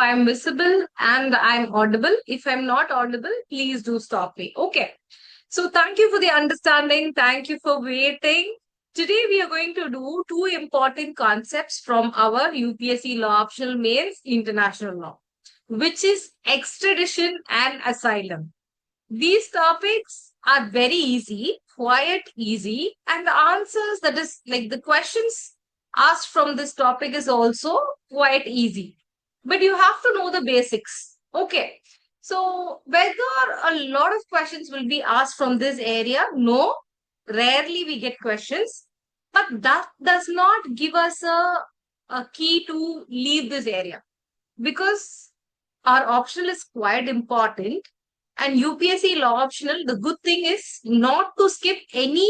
I'm visible and I'm audible. If I'm not audible, please do stop me. Okay. So thank you for the understanding. Thank you for waiting. Today we are going to do two important concepts from our UPSC Law Optional Mains International Law, which is extradition and asylum. These topics are very easy, quite easy, and the answers, that is like the questions asked from this topic, is also quite easy. But you have to know the basics. Okay. So, whether a lot of questions will be asked from this area? No, rarely we get questions, but that does not give us a key to leave this area because our optional is quite important, and UPSC law optional, the good thing is not to skip any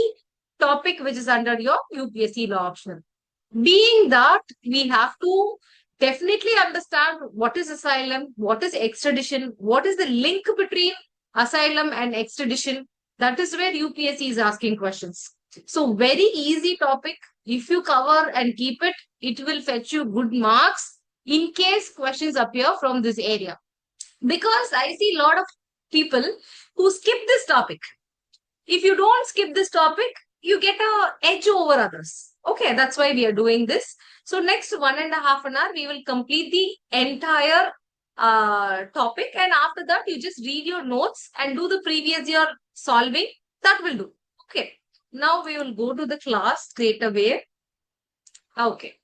topic which is under your UPSC law optional. Being that, we have to definitely understand what is asylum, what is extradition, what is the link between asylum and extradition. That is where UPSC is asking questions. So, very easy topic. If you cover and keep it, it will fetch you good marks in case questions appear from this area. Because I see a lot of people who skip this topic. If you don't skip this topic, you get a edge over others. Okay, that's why we are doing this. So next 1.5 hour, we will complete the entire topic, and after that, you just read your notes and do the previous year solving. That will do. Okay. Now we will go to the class straight away. Okay.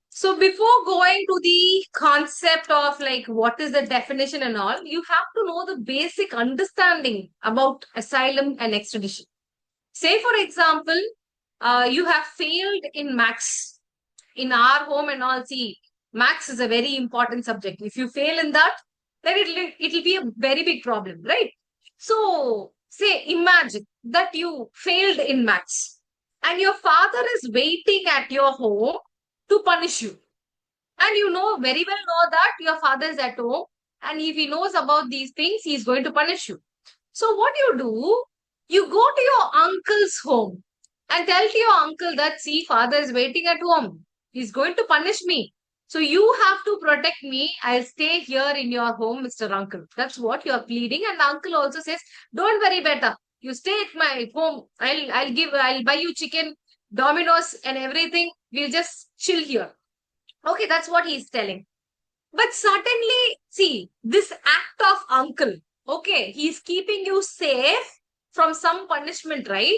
So before going to the concept of like what is the definition and all, you have to know the basic understanding about asylum and extradition. Say, for example, you have failed in maths in our home and all. See, maths is a very important subject. If you fail in that, then it'll be a very big problem, right? So, say, imagine that you failed in maths and your father is waiting at your home to punish you. And you know very well know that your father is at home, and if he knows about these things, he is going to punish you. So what you do, you go to your uncle's home and tell to your uncle that, see, father is waiting at home. He's going to punish me. So you have to protect me. I'll stay here in your home, Mr. Uncle. That's what you're pleading. And the uncle also says, don't worry, beta. You stay at my home. I'll buy you chicken, Dominoes and everything. We'll just chill here. Okay, that's what he's telling. But suddenly, see, this act of uncle, okay, he's keeping you safe from some punishment, right?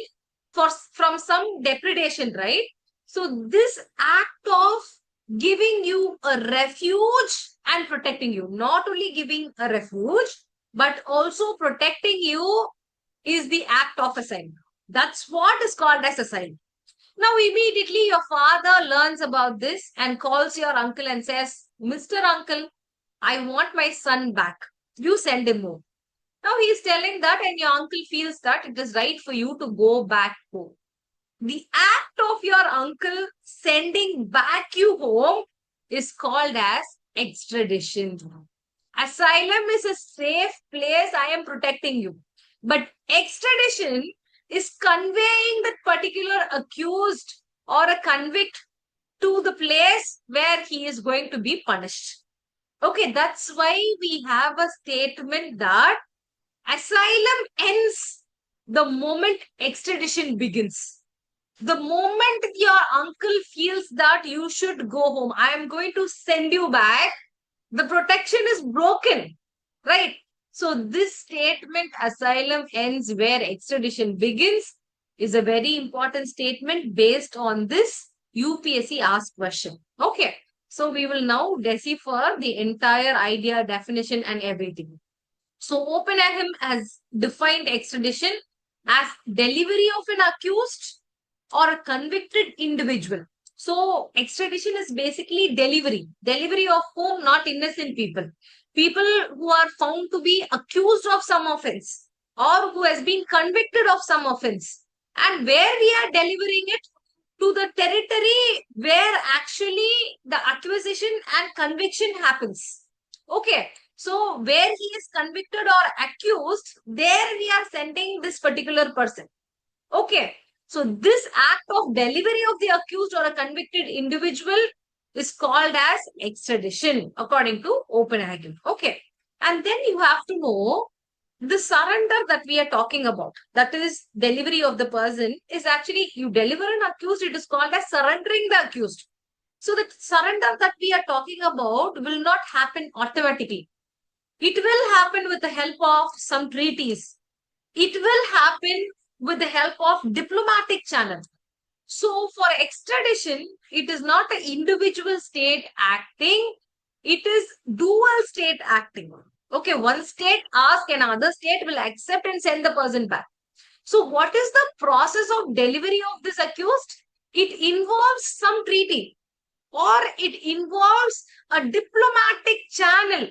From some depredation, right? So this act of giving you a refuge and protecting you, not only giving a refuge, but also protecting you, is the act of asylum. That's what is called as asylum. Now, immediately your father learns about this and calls your uncle and says, Mr. Uncle, I want my son back. You send him home. Now he is telling that, and your uncle feels that it is right for you to go back home. The act of your uncle sending back you home is called as extradition. Asylum is a safe place. I am protecting you. But extradition is conveying that particular accused or a convict to the place where he is going to be punished. Okay, that's why we have a statement that asylum ends the moment extradition begins. The moment your uncle feels that you should go home, I am going to send you back, the protection is broken, right? So this statement, asylum ends where extradition begins, is a very important statement based on this UPSC asked question. Okay. So we will now decipher the entire idea, definition and everything. So Oppenheim has defined extradition as delivery of an accused or a convicted individual. So extradition is basically delivery of whom? Not innocent people. People who are found to be accused of some offense or who has been convicted of some offense, and where we are delivering it to the territory where actually the acquisition and conviction happens. Okay. So where he is convicted or accused, there we are sending this particular person. Okay. So this act of delivery of the accused or a convicted individual is called as extradition according to Copenhagen. Okay. And then you have to know the surrender that we are talking about, that is delivery of the person, is actually you deliver an accused, it is called as surrendering the accused. So the surrender that we are talking about will not happen automatically. It will happen with the help of some treaties. It will happen with the help of diplomatic channel. So for extradition, it is not an individual state acting, it is dual state acting. Okay, one state asks and another state will accept and send the person back. So what is the process of delivery of this accused? It involves some treaty or it involves a diplomatic channel.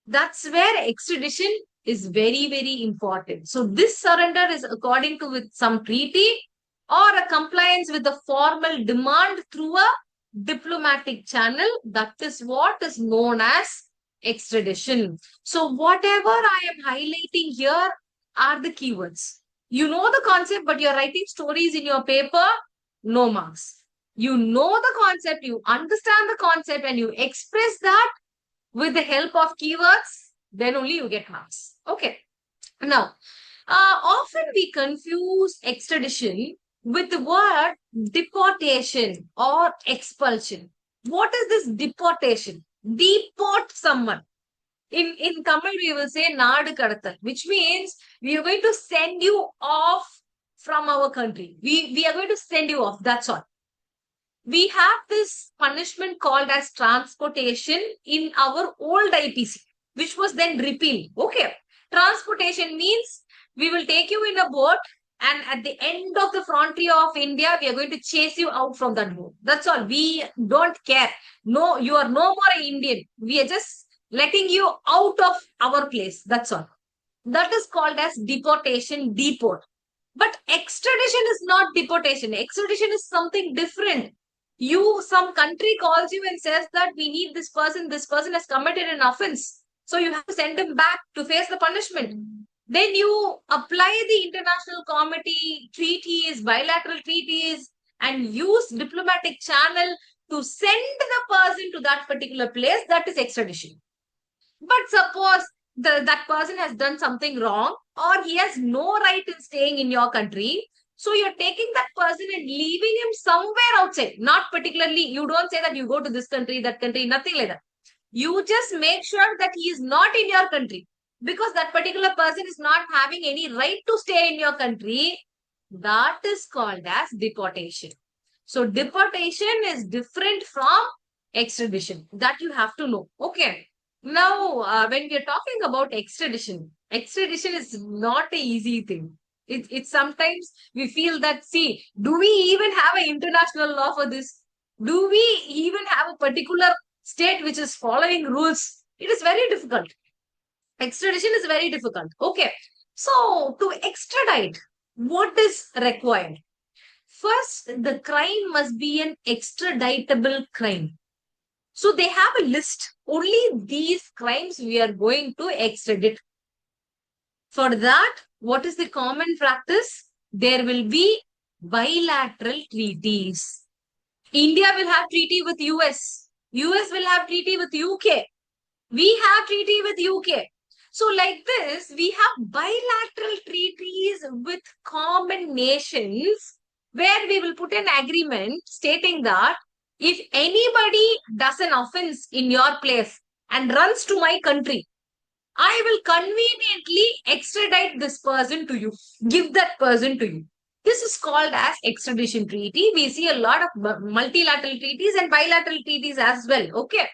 That's where extradition is very, very important. So this surrender is according to with some treaty or a compliance with a formal demand through a diplomatic channel. That is what is known as extradition. So whatever I am highlighting here are the keywords. You know the concept, but you're writing stories in your paper, no marks. You know the concept, you understand the concept, and you express that with the help of keywords, then only you get marks. Okay. Now, often we confuse extradition with the word deportation or expulsion. What is this deportation? Deport someone. In Tamil, we will say Nadu Kadatal, which means we are going to send you off from our country. We are going to send you off. That's all. We have this punishment called as transportation in our old IPC, which was then repealed. Okay. Transportation means we will take you in a boat and at the end of the frontier of India, we are going to chase you out from that boat. That's all. We don't care. No, you are no more an Indian. We are just letting you out of our place. That's all. That is called as deportation, deport. But extradition is not deportation. Extradition is something different. Some country calls you and says that we need this person has committed an offense. So you have to send him back to face the punishment. Then you apply the international committee treaties, bilateral treaties, and use diplomatic channel to send the person to that particular place. That is extradition. But suppose that person has done something wrong or he has no right in staying in your country. So you're taking that person and leaving him somewhere outside. Not particularly, you don't say that you go to this country, that country, nothing like that. You just make sure that he is not in your country because that particular person is not having any right to stay in your country. That is called as deportation. So deportation is different from extradition. That you have to know. Okay. Now, when we are talking about extradition is not an easy thing. It's sometimes we feel that, see, do we even have an international law for this? Do we even have a particular state which is following rules? It is very difficult. Extradition is very difficult. Okay. So, to extradite, what is required? First, the crime must be an extraditable crime. So they have a list. Only these crimes we are going to extradite. For that, what is the common practice? There will be bilateral treaties. India will have treaty with US. US will have treaty with UK. We have treaty with UK. So like this, we have bilateral treaties with common nations where we will put an agreement stating that if anybody does an offense in your place and runs to my country, I will conveniently extradite this person to you, give that person to you. This is called as extradition treaty. We see a lot of multilateral treaties and bilateral treaties as well. Okay.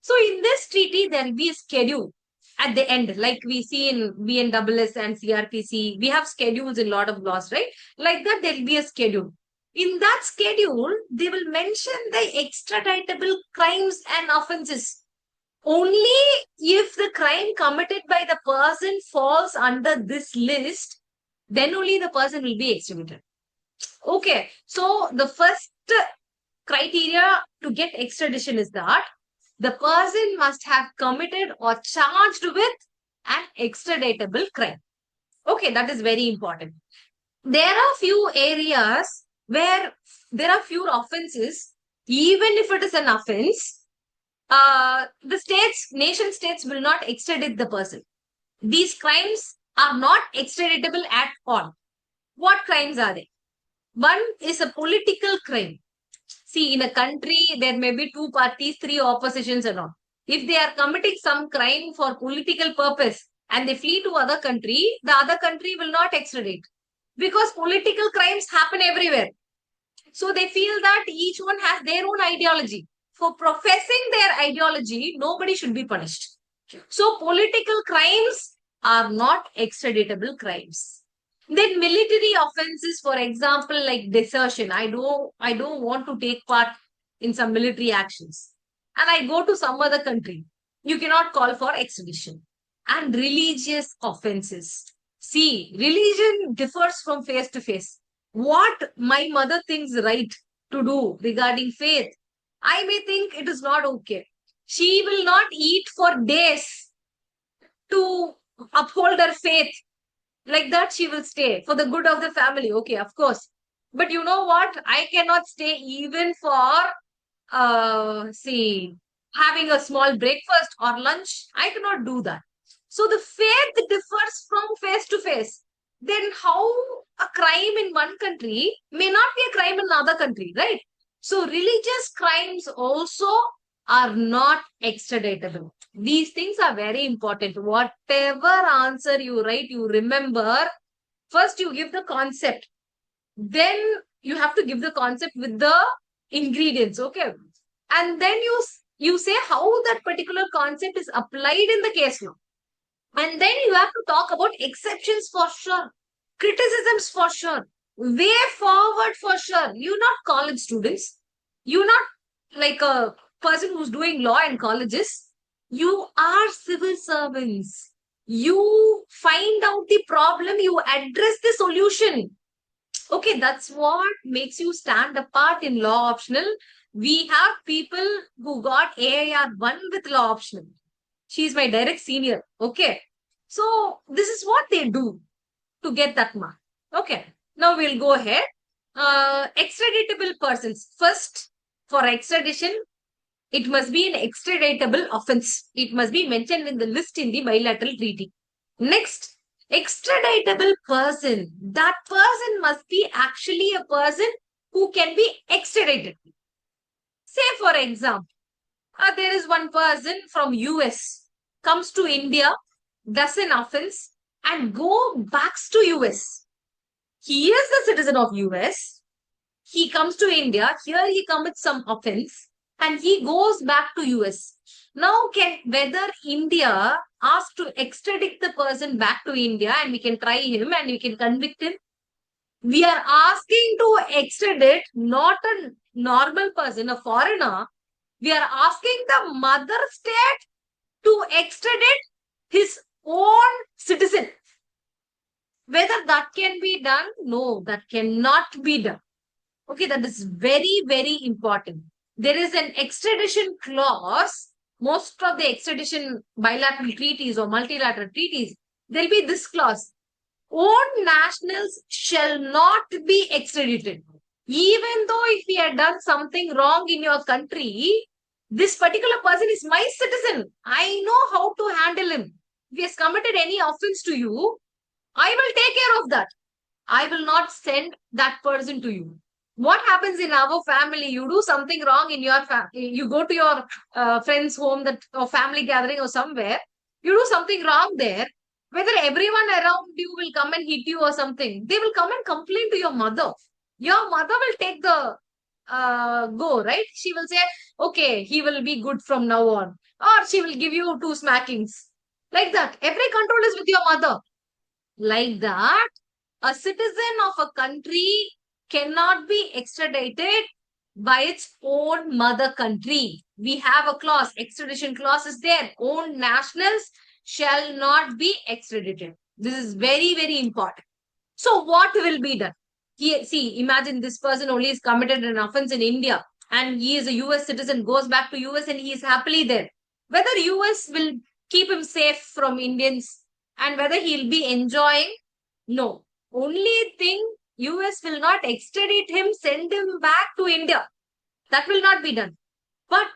So in this treaty, there will be a schedule at the end, like we see in BNSS and CRPC. We have schedules in a lot of laws, right? Like that, there will be a schedule. In that schedule, they will mention the extraditable crimes and offenses. Only if the crime committed by the person falls under this list, then only the person will be extradited. Okay, so the first criteria to get extradition is that the person must have committed or charged with an extraditable crime. Okay, that is very important. There are few areas where there are few offenses Even if it is an offense, nation states will not extradite the person. These crimes are not extraditable at all. What crimes are they? One is a political crime. See, in a country, there may be two parties, three oppositions and all. If they are committing some crime for political purpose and they flee to other country, the other country will not extradite because political crimes happen everywhere. So they feel that each one has their own ideology. For professing their ideology, nobody should be punished. So political crimes are not extraditable crimes. Then military offenses, for example, like desertion. I don't want to take part in some military actions. And I go to some other country. You cannot call for extradition. And religious offenses. See, religion differs from face to face. What my mother thinks right to do regarding faith, I may think it is not okay. She will not eat for days to uphold her faith. Like that, she will stay for the good of the family. Okay, of course. But you know what? I cannot stay even for, see, having a small breakfast or lunch. I cannot do that. So the faith differs from face to face. Then how a crime in one country may not be a crime in another country, right? So religious crimes also are not extraditable. These things are very important. Whatever answer you write, you remember, first you give the concept. Then you have to give the concept with the ingredients, okay? And then you say how that particular concept is applied in the case law. And then you have to talk about exceptions for sure, criticisms for sure, way forward for sure. You're not college students. You're not like a person who's doing law in colleges. You are civil servants. You find out the problem, you address the solution. Okay, that's what makes you stand apart in law optional. We have people who got AIR 1 with law optional. She's my direct senior. Okay. So this is what they do to get that mark. Okay. Now we'll go ahead. Extraditable persons. First, for extradition, it must be an extraditable offense. It must be mentioned in the list in the bilateral treaty. Next, extraditable person. That person must be actually a person who can be extradited. Say, for example, there is one person from US comes to India, does an offense, and go backs to US. He is the citizen of US. He comes to India. Here he commits some offense, and he goes back to US. Now, whether India asks to extradite the person back to India, and we can try him and we can convict him. We are asking to extradite not a normal person, a foreigner. We are asking the mother state to extradite his own citizen. Whether that can be done? No, that cannot be done. Okay, that is very, very important. There is an extradition clause. Most of the extradition bilateral treaties or multilateral treaties, there'll be this clause. Own nationals shall not be extradited. Even though if he had done something wrong in your country, this particular person is my citizen. I know how to handle him. If he has committed any offense to you, I will take care of that. I will not send that person to you. What happens in our family? You do something wrong in your family. You go to your friend's home, that or family gathering or somewhere. You do something wrong there. Whether everyone around you will come and hit you or something, they will come and complain to your mother. Your mother will take the go, right? She will say, okay, he will be good from now on. Or she will give you 2 smackings. Like that. Every control is with your mother. Like that, a citizen of a country cannot be extradited by its own mother country. We have a clause, extradition clause is there. Own nationals shall not be extradited. This is very, very important. So what will be done? See, imagine this person only is committed an offense in India and he is a US citizen, goes back to US and he is happily there. Whether US will keep him safe from Indians and whether he'll be enjoying, no. Only thing, US will not extradite him, send him back to India. That will not be done. But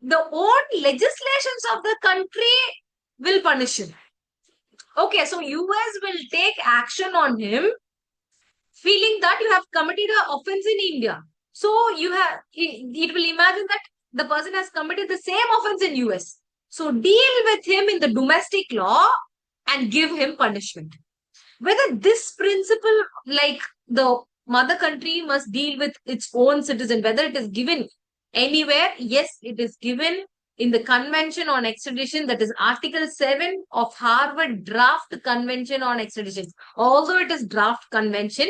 the own legislations of the country will punish him. Okay, so US will take action on him, feeling that you have committed an offense in India. So it will imagine that the person has committed the same offense in US. So deal with him in the domestic law and give him punishment. Whether this principle, like the mother country must deal with its own citizen, whether it is given anywhere, yes, it is given in the Convention on Extradition, that is Article 7 of Harvard Draft Convention on Extradition. Although it is draft convention,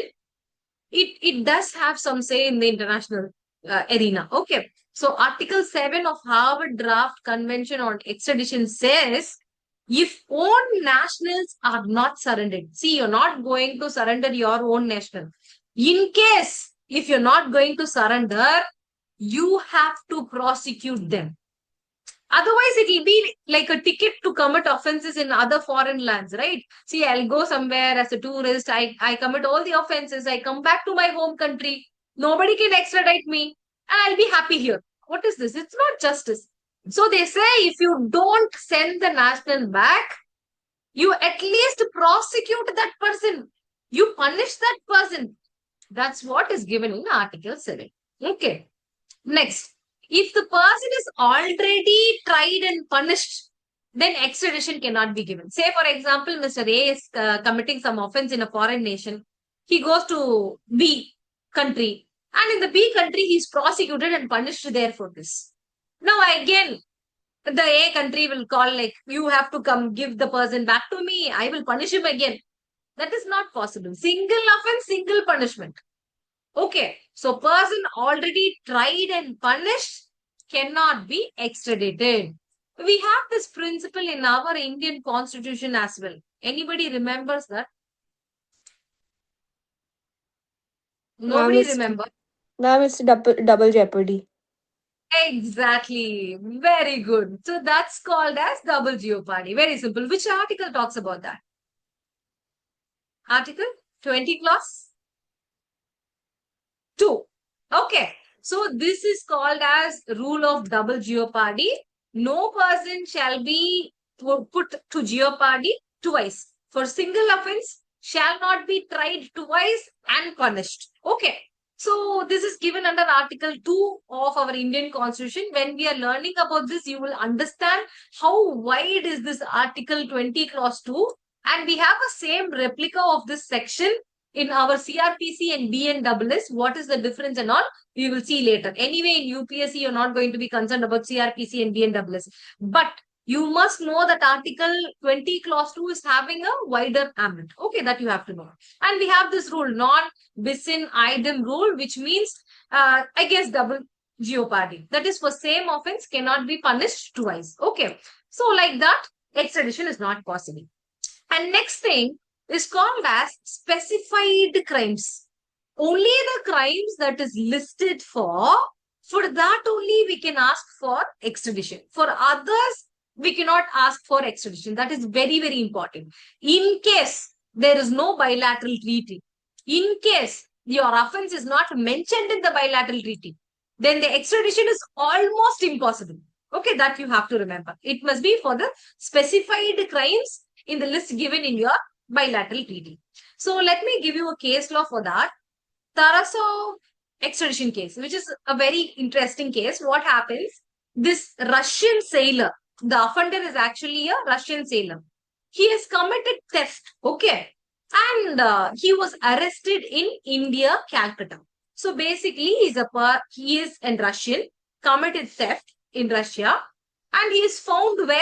it does have some say in the international arena. Okay. So Article 7 of Harvard Draft Convention on Extradition says, if own nationals are not surrendered, see, you're not going to surrender your own national. In case, if you're not going to surrender, you have to prosecute them. Otherwise, it will be like a ticket to commit offenses in other foreign lands, right? See, I'll go somewhere as a tourist, I commit all the offenses, I come back to my home country, nobody can extradite me, and I'll be happy here. What is this? It's not justice. So they say if you don't send the national back, you at least prosecute that person. You punish that person. That's what is given in Article 7. Okay. Next, if the person is already tried and punished, then extradition cannot be given. Say, for example, Mr. A is committing some offense in a foreign nation. He goes to B country, and in the B country, he is prosecuted and punished there for this. Now, again, the A country will call, like, you have to come give the person back to me. I will punish him again. That is not possible. Single offense, single punishment. Okay, so person already tried and punished cannot be extradited. We have this principle in our Indian constitution as well. Anybody remembers that? Nobody remembers. Ma'am, it's double jeopardy. Exactly. Very good. So that's called as double jeopardy. Very simple. Which article talks about that? Article 20 clause 2. Okay. So this is called as rule of double jeopardy. No person shall be put to jeopardy twice. For single offense, shall not be tried twice and punished. Okay. So this is given under Article 2 of our Indian Constitution. When we are learning about this, you will understand how wide is this Article 20 clause 2. And we have a same replica of this section in our CRPC and BNSS. What is the difference and all? We will see later. Anyway, in UPSC, you're not going to be concerned about CRPC and BNSS. But you must know that Article 20 clause 2 is having a wider ambit. Okay, that you have to know. And we have this rule, non-bis in idem rule, which means, I guess, double jeopardy. That is, for same offense cannot be punished twice. Okay. So like that, extradition is not possible. And next thing is called as specified crimes. Only the crimes that is listed for that only we can ask for extradition. For others, we cannot ask for extradition. That is very, very important. In case there is no bilateral treaty, in case your offense is not mentioned in the bilateral treaty, then the extradition is almost impossible. Okay, that you have to remember. It must be for the specified crimes in the list given in your bilateral treaty. So let me give you a case law for that. Tarasov extradition case, which is a very interesting case. What happens? This Russian sailor, the offender is actually a Russian sailor. He has committed theft. Okay. And he was arrested in India, Calcutta. So basically, he is a Russian, committed theft in Russia, and he is found where?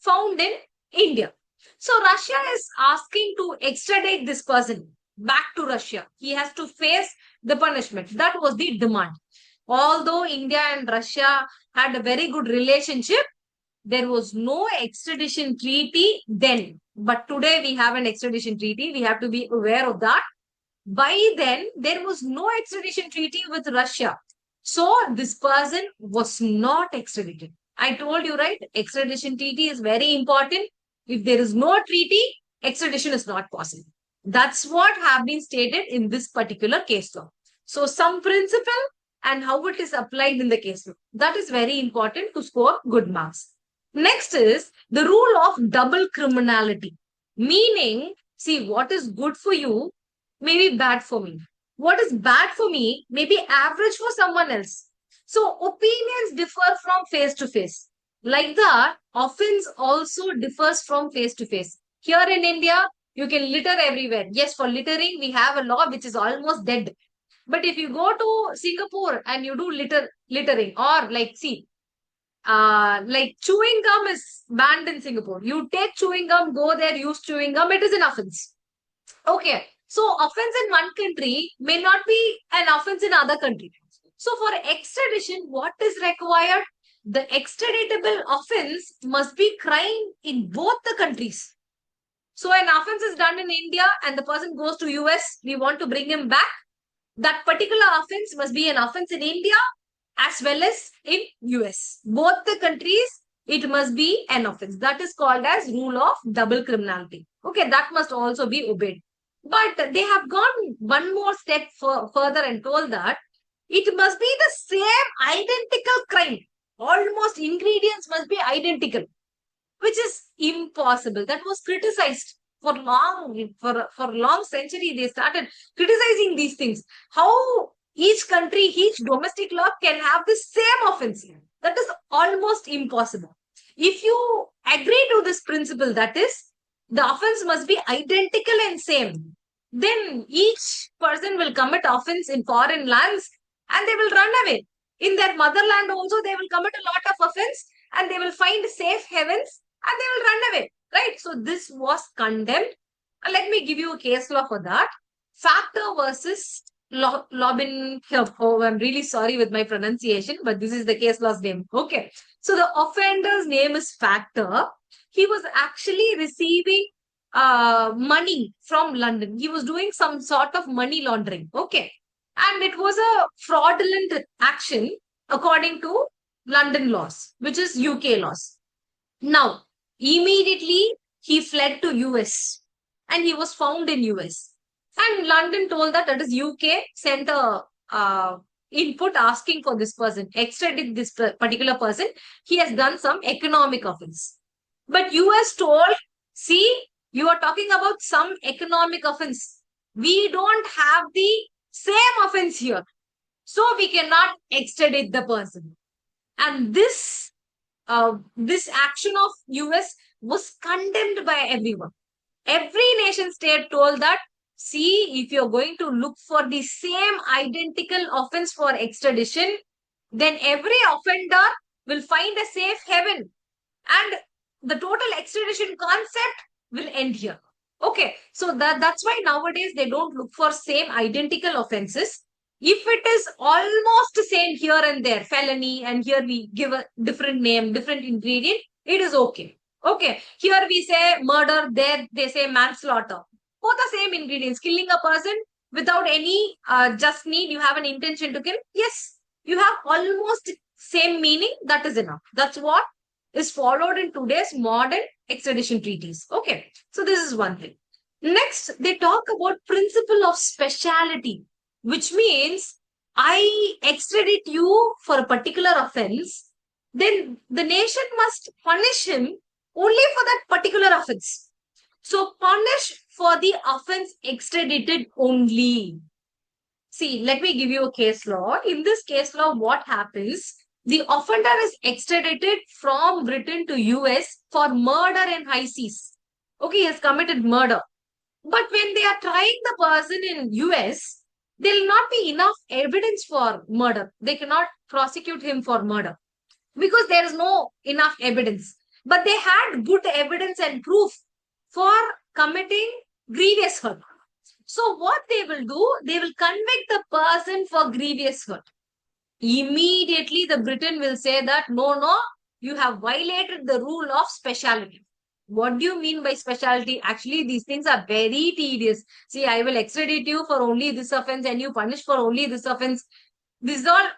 Found in India. So Russia is asking to extradite this person back to Russia. He has to face the punishment. That was the demand. Although India and Russia had a very good relationship, there was no extradition treaty then. But today we have an extradition treaty. We have to be aware of that. By then, there was no extradition treaty with Russia. So this person was not extradited. I told you, right? Extradition treaty is very important. If there is no treaty, extradition is not possible. That's what have been stated in this particular case law. So some principle and how it is applied in the case law. That is very important to score good marks. Next is the rule of double criminality, meaning, see, what is good for you may be bad for me. What is bad for me may be average for someone else. So opinions differ from face to face. Like that, offense also differs from face to face. Here in India, you can litter everywhere. Yes, for littering, we have a law which is almost dead. But if you go to Singapore and you do littering, or like, see, like chewing gum is banned in Singapore. You take chewing gum, go there, use chewing gum, it is an offense. Okay. So offense in one country may not be an offense in other country. So for extradition, what is required? The extraditable offense must be crime in both the countries. So an offense is done in India and the person goes to US, we want to bring him back. That particular offense must be an offense in India as well as in US. Both the countries, it must be an offense. That is called as rule of double criminality. Okay, that must also be obeyed. But they have gone one more step further and told that it must be the same identical crime. Almost ingredients must be identical, which is impossible. That was criticized for long century. They started criticizing these things. How each country, each domestic law can have the same offense. That is almost impossible. If you agree to this principle, that is, the offense must be identical and same, then each person will commit offense in foreign lands and they will run away. In their motherland also, they will commit a lot of offense and they will find safe havens and they will run away. Right? So this was condemned. And let me give you a case law for that. Factor versus Lobin. Oh, I'm really sorry with my pronunciation, but this is the case law's name. Okay. So the offender's name is Factor. He was actually receiving money from London. He was doing some sort of money laundering. Okay. And it was a fraudulent action according to London laws, which is UK laws. Now, immediately he fled to US and he was found in US. And London told that is UK, sent a input asking for this person, extradite this particular person. He has done some economic offense. But US told, see, you are talking about some economic offense. We don't have the same offense here. So we cannot extradite the person. And this action of US was condemned by everyone. Every nation state told that, see, if you're going to look for the same identical offense for extradition, then every offender will find a safe haven. And the total extradition concept will end here. Okay, so that's why nowadays they don't look for same identical offenses. If it is almost same here and there, felony, and here we give a different name, different ingredient, it is okay. Okay, here we say murder, there they say manslaughter. Both the same ingredients, killing a person without any just need, you have an intention to kill. Yes, you have almost same meaning, that is enough. That's what is followed in today's modern extradition treaties. Okay, so this is one thing. Next, they talk about principle of speciality, which means I extradite you for a particular offense, then the nation must punish him only for that particular offense. So punish for the offense extradited only. See, let me give you a case law. In this case law, what happens? The offender is extradited from Britain to US for murder in high seas. Okay, he has committed murder. But when they are trying the person in US, there will not be enough evidence for murder. They cannot prosecute him for murder because there is no enough evidence. But they had good evidence and proof for committing grievous hurt. So what they will do, they will convict the person for grievous hurt. Immediately the Britain will say that, no, you have violated the rule of speciality. What do you mean by speciality? Actually, these things are very tedious. See, I will extradite you for only this offense and you punish for only this offense. This is all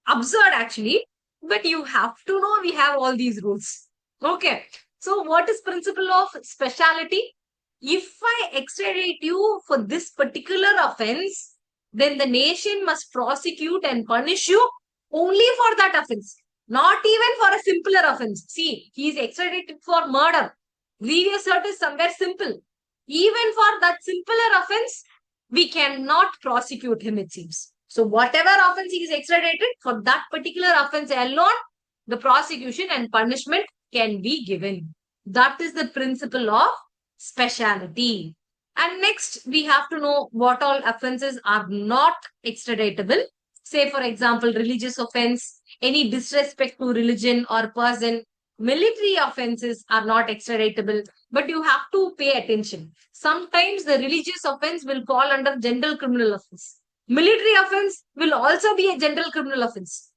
absurd actually. But you have to know we have all these rules. Okay. So what is principle of speciality? If I extradite you for this particular offense, then the nation must prosecute and punish you only for that offense, not even for a simpler offense. See, he is extradited for murder. Grievous hurt is somewhere simple. Even for that simpler offense, we cannot prosecute him, it seems. So, whatever offense he is extradited, for that particular offense alone, the prosecution and punishment can be given. That is the principle of speciality. And next, we have to know what all offenses are not extraditable. Say, for example, religious offense, any disrespect to religion or person. Military offenses are not extraditable, but you have to pay attention. Sometimes the religious offense will fall under general criminal offense. Military offense will also be a general criminal offense.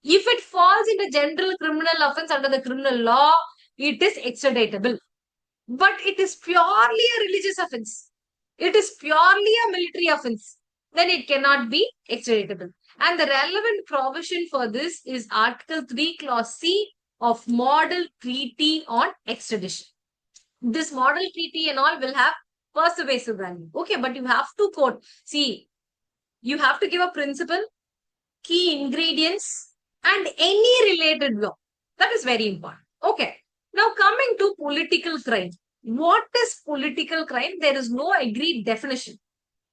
If it falls into general criminal offense under the criminal law, it is extraditable. But it is purely a religious offense. It is purely a military offense. Then it cannot be extraditable. And the relevant provision for this is Article 3, Clause C of Model Treaty on Extradition. This model treaty and all will have persuasive value. Okay, but you have to quote. See, you have to give a principle, key ingredients, and any related law. That is very important. Okay. Now coming to political crime. What is political crime? There is no agreed definition.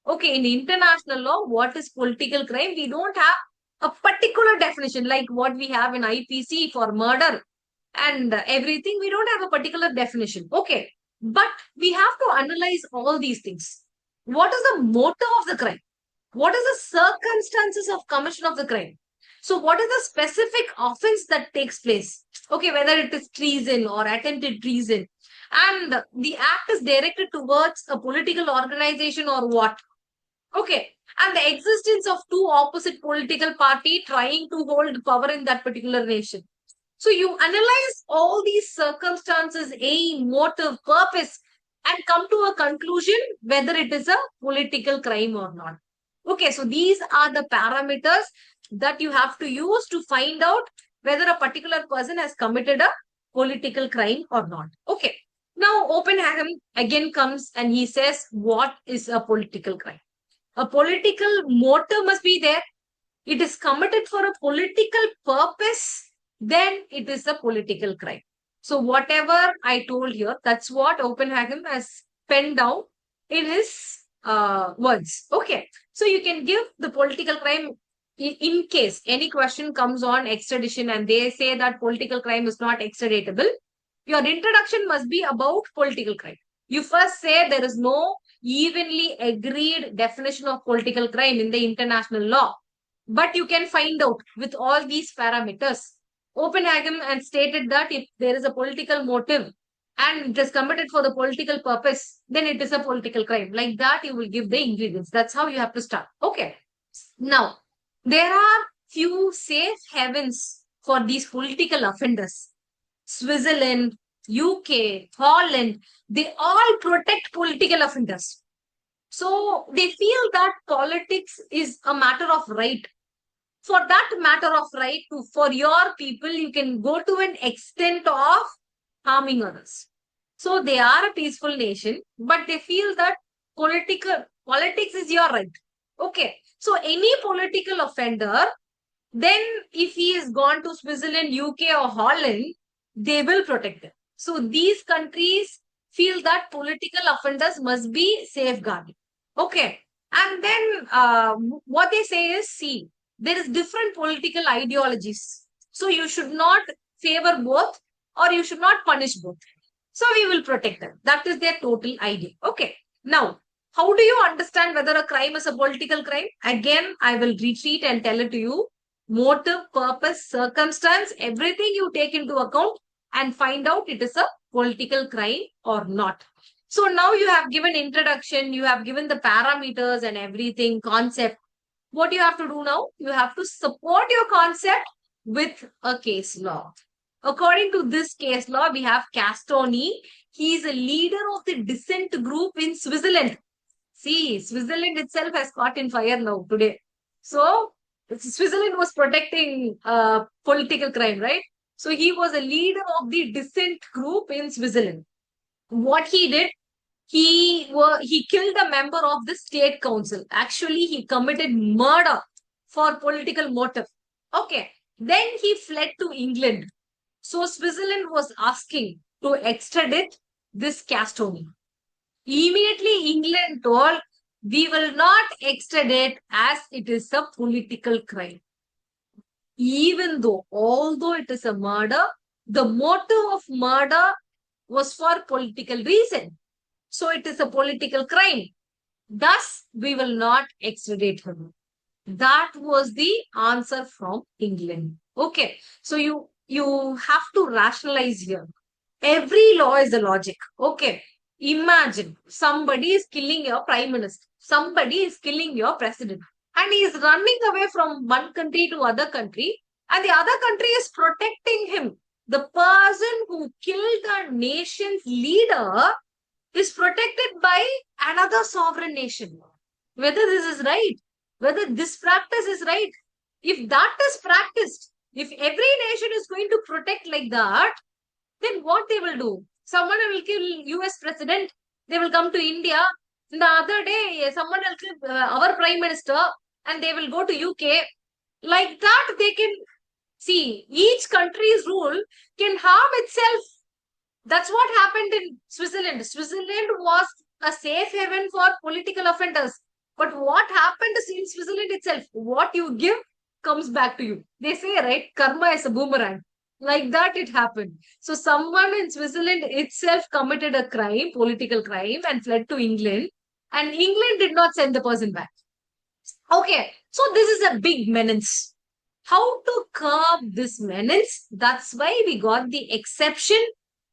Okay, in international law, what is political crime? We don't have a particular definition like what we have in IPC for murder and everything. We don't have a particular definition. Okay, but we have to analyze all these things. What is the motive of the crime? What is the circumstances of commission of the crime? So what is the specific offense that takes place? Okay, whether it is treason or attempted treason. And the act is directed towards a political organization or what? Okay. And the existence of two opposite political party trying to hold power in that particular nation. So you analyze all these circumstances, aim, motive, purpose, and come to a conclusion whether it is a political crime or not. Okay, so these are the parameters that you have to use to find out whether a particular person has committed a political crime or not. Okay, now Oppenheimer again comes and he says, what is a political crime? A political motive must be there. It is committed for a political purpose, then it is a political crime. So whatever I told here, that's what Oppenheimer has penned down in his words. Okay, so you can give the political crime in case any question comes on extradition and they say that political crime is not extraditable. Your introduction must be about political crime. You first say there is no evenly agreed definition of political crime in the international law. But you can find out with all these parameters. Oppenheimer and stated that if there is a political motive and it is committed for the political purpose, then it is a political crime. Like that, you will give the ingredients. That's how you have to start. Okay. Now, there are few safe havens for these political offenders. Switzerland, UK, Holland, they all protect political offenders. So they feel that politics is a matter of right. For that matter of right to for your people, you can go to an extent of harming others. So they are a peaceful nation, but they feel that politics is your right. Okay. So any political offender, then if he is gone to Switzerland, UK or Holland, they will protect them. So these countries feel that political offenders must be safeguarded. Okay. And then what they say is, see, there is different political ideologies. So you should not favor both or you should not punish both. So we will protect them. That is their total idea. Okay. Now, how do you understand whether a crime is a political crime? Again, I will retreat and tell it to you. Motive, purpose, circumstance, everything you take into account and find out it is a political crime or not. So now you have given introduction, you have given the parameters and everything, concept. What you have to do now? You have to support your concept with a case law. According to this case law, we have Castoni. He is a leader of the dissent group in Switzerland. See, Switzerland itself has caught in fire now today. So, Switzerland was protecting political crime, right? So, he was a leader of the dissent group in Switzerland. What he did, he killed a member of the state council. Actually, he committed murder for political motive. Okay. Then he fled to England. So Switzerland was asking to extradite this Castoni. Immediately, England told, we will not extradite as it is a political crime. Even though, although it is a murder, the motive of murder was for political reason. So it is a political crime. Thus, we will not extradite him. That was the answer from England. Okay. So you have to rationalize here. Every law is a logic. Okay. Imagine somebody is killing your prime minister. Somebody is killing your president. And he is running away from one country to other country. And the other country is protecting him. The person who killed the nation's leader is protected by another sovereign nation. Whether this is right, whether this practice is right. If that is practiced, if every nation is going to protect like that, then what they will do? Someone will kill US president, they will come to India. The other day, someone will kill our prime minister and they will go to UK. Like that, they can see each country's rule can harm itself. That's what happened in Switzerland. Switzerland was a safe haven for political offenders. But what happened is in Switzerland itself, what you give comes back to you. They say, right, karma is a boomerang. Like that, it happened. So, someone in Switzerland itself committed a crime, political crime, and fled to England. And England did not send the person back. Okay, so this is a big menace. How to curb this menace? That's why we got the exception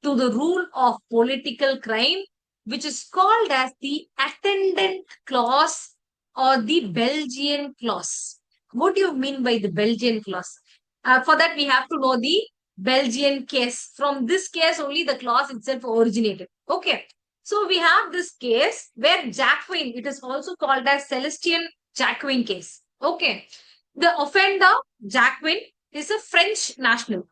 to the rule of political crime, which is called as the attendant clause or the Belgian clause. What do you mean by the Belgian clause? For that, we have to know the Belgian case. From this case, only the clause itself originated. Okay. So we have this case where Jacquin, it is also called as Celestin Jacquin case. Okay. The offender, Jacquin, is a French national.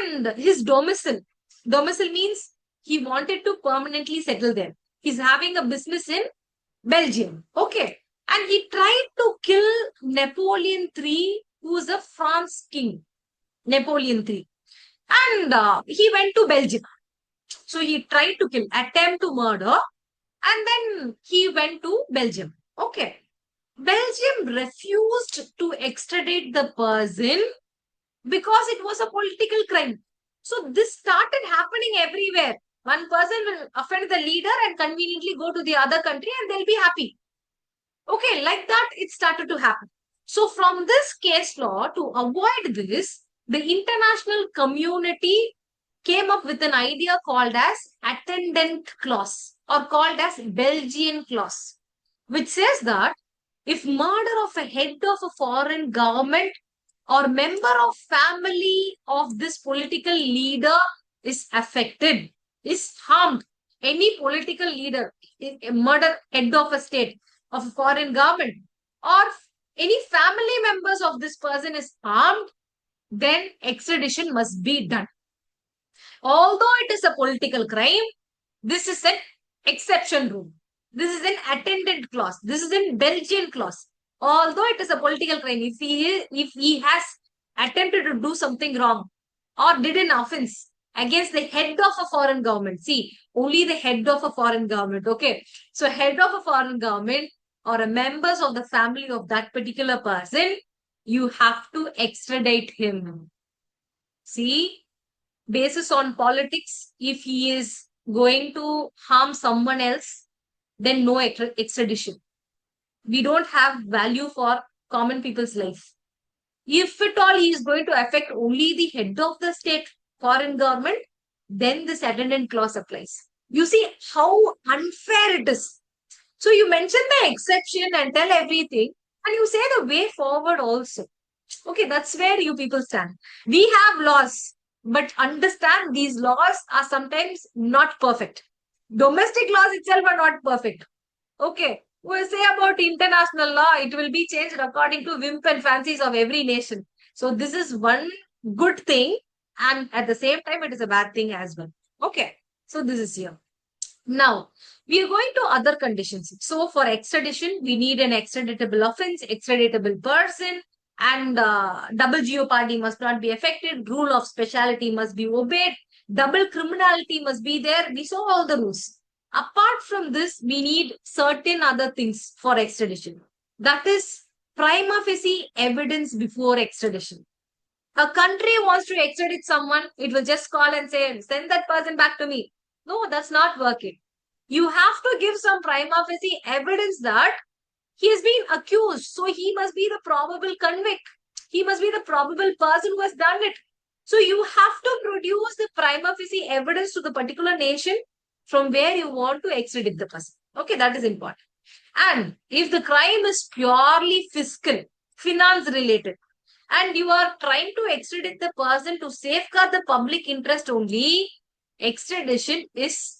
And his domicile means he wanted to permanently settle there. He's having a business in Belgium. Okay. And he tried to kill Napoleon III, who is a France king. Napoleon III. And he went to Belgium. So he tried to kill, attempt to murder, and then he went to Belgium. Okay. Belgium refused to extradite the person because it was a political crime. So this started happening everywhere. One person will offend the leader and conveniently go to the other country and they'll be happy. Okay, like that, it started to happen. So from this case law, to avoid this, the international community came up with an idea called as attendant clause or called as Belgian clause, which says that if murder of a head of a foreign government or member of family of this political leader is affected, is harmed, any political leader, murder head of a state, of a foreign government, or any family members of this person is harmed, then extradition must be done. Although it is a political crime, this is an exception rule. This is an attendant clause. This is an Belgian clause. Although it is a political crime, if he has attempted to do something wrong or did an offense against the head of a foreign government, see, only the head of a foreign government, okay? So head of a foreign government or a members of the family of that particular person, you have to extradite him. See, basis on politics, if he is going to harm someone else, then no extradition. We don't have value for common people's life. If at all he is going to affect only the head of the state foreign government, then this attendant clause applies. You see how unfair it is. So you mention the exception and tell everything, and you say the way forward also. Okay, that's where you people stand. We have laws, but understand these laws are sometimes not perfect. Domestic laws itself are not perfect. Okay, we'll say about international law, it will be changed according to whim and fancies of every nation. So this is one good thing, and at the same time, it is a bad thing as well. Okay, so this is here. Now, We are going to other conditions. So for extradition, we need an extraditable offense, extraditable person, and double jeopardy must not be affected. Rule of speciality must be obeyed. Double criminality must be there. We saw all the rules. Apart from this, we need certain other things for extradition. That is prima facie evidence before extradition. A country wants to extradite someone, it will just call and say, send that person back to me. No, that's not working. You have to give some prima facie evidence that he is being accused. So he must be the probable convict. He must be the probable person who has done it. So you have to produce the prima facie evidence to the particular nation from where you want to extradite the person. Okay, that is important. And if the crime is purely fiscal, finance related, and you are trying to extradite the person to safeguard the public interest only, extradition is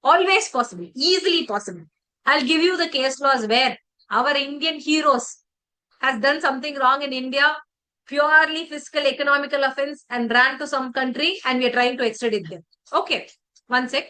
always possible, easily possible. I'll give you the case laws where our Indian heroes has done something wrong in India, purely fiscal economical offense, and ran to some country, and we are trying to extradite them. Okay, one sec.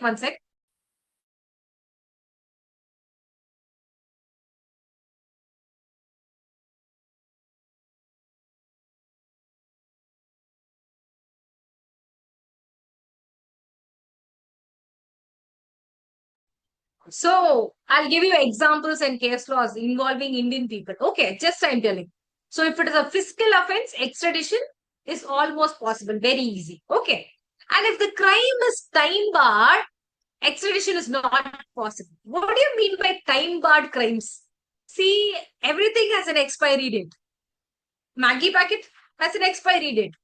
So I'll give you examples and case laws involving Indian people. Okay, just I'm telling. So if it is a fiscal offense, extradition is almost possible, very easy. Okay. And if the crime is time barred, extradition is not possible. What do you mean by time barred crimes? See, everything has an expiry date. Maggie packet has an expiry date.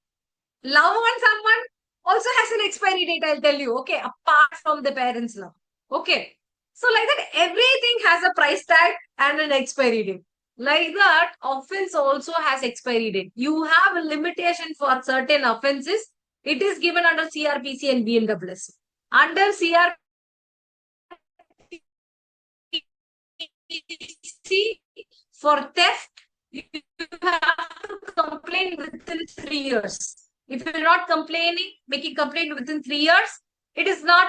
Love on someone also has an expiry date, I'll tell you. Okay, apart from the parents' love. Okay. So, like that, everything has a price tag and an expiry date. Like that, offense also has expiry date. You have a limitation for certain offenses. It is given under CRPC and BNWS. Under CRPC, for theft, you have to complain within 3 years. If you're not complaining, making complaint within 3 years, it is not,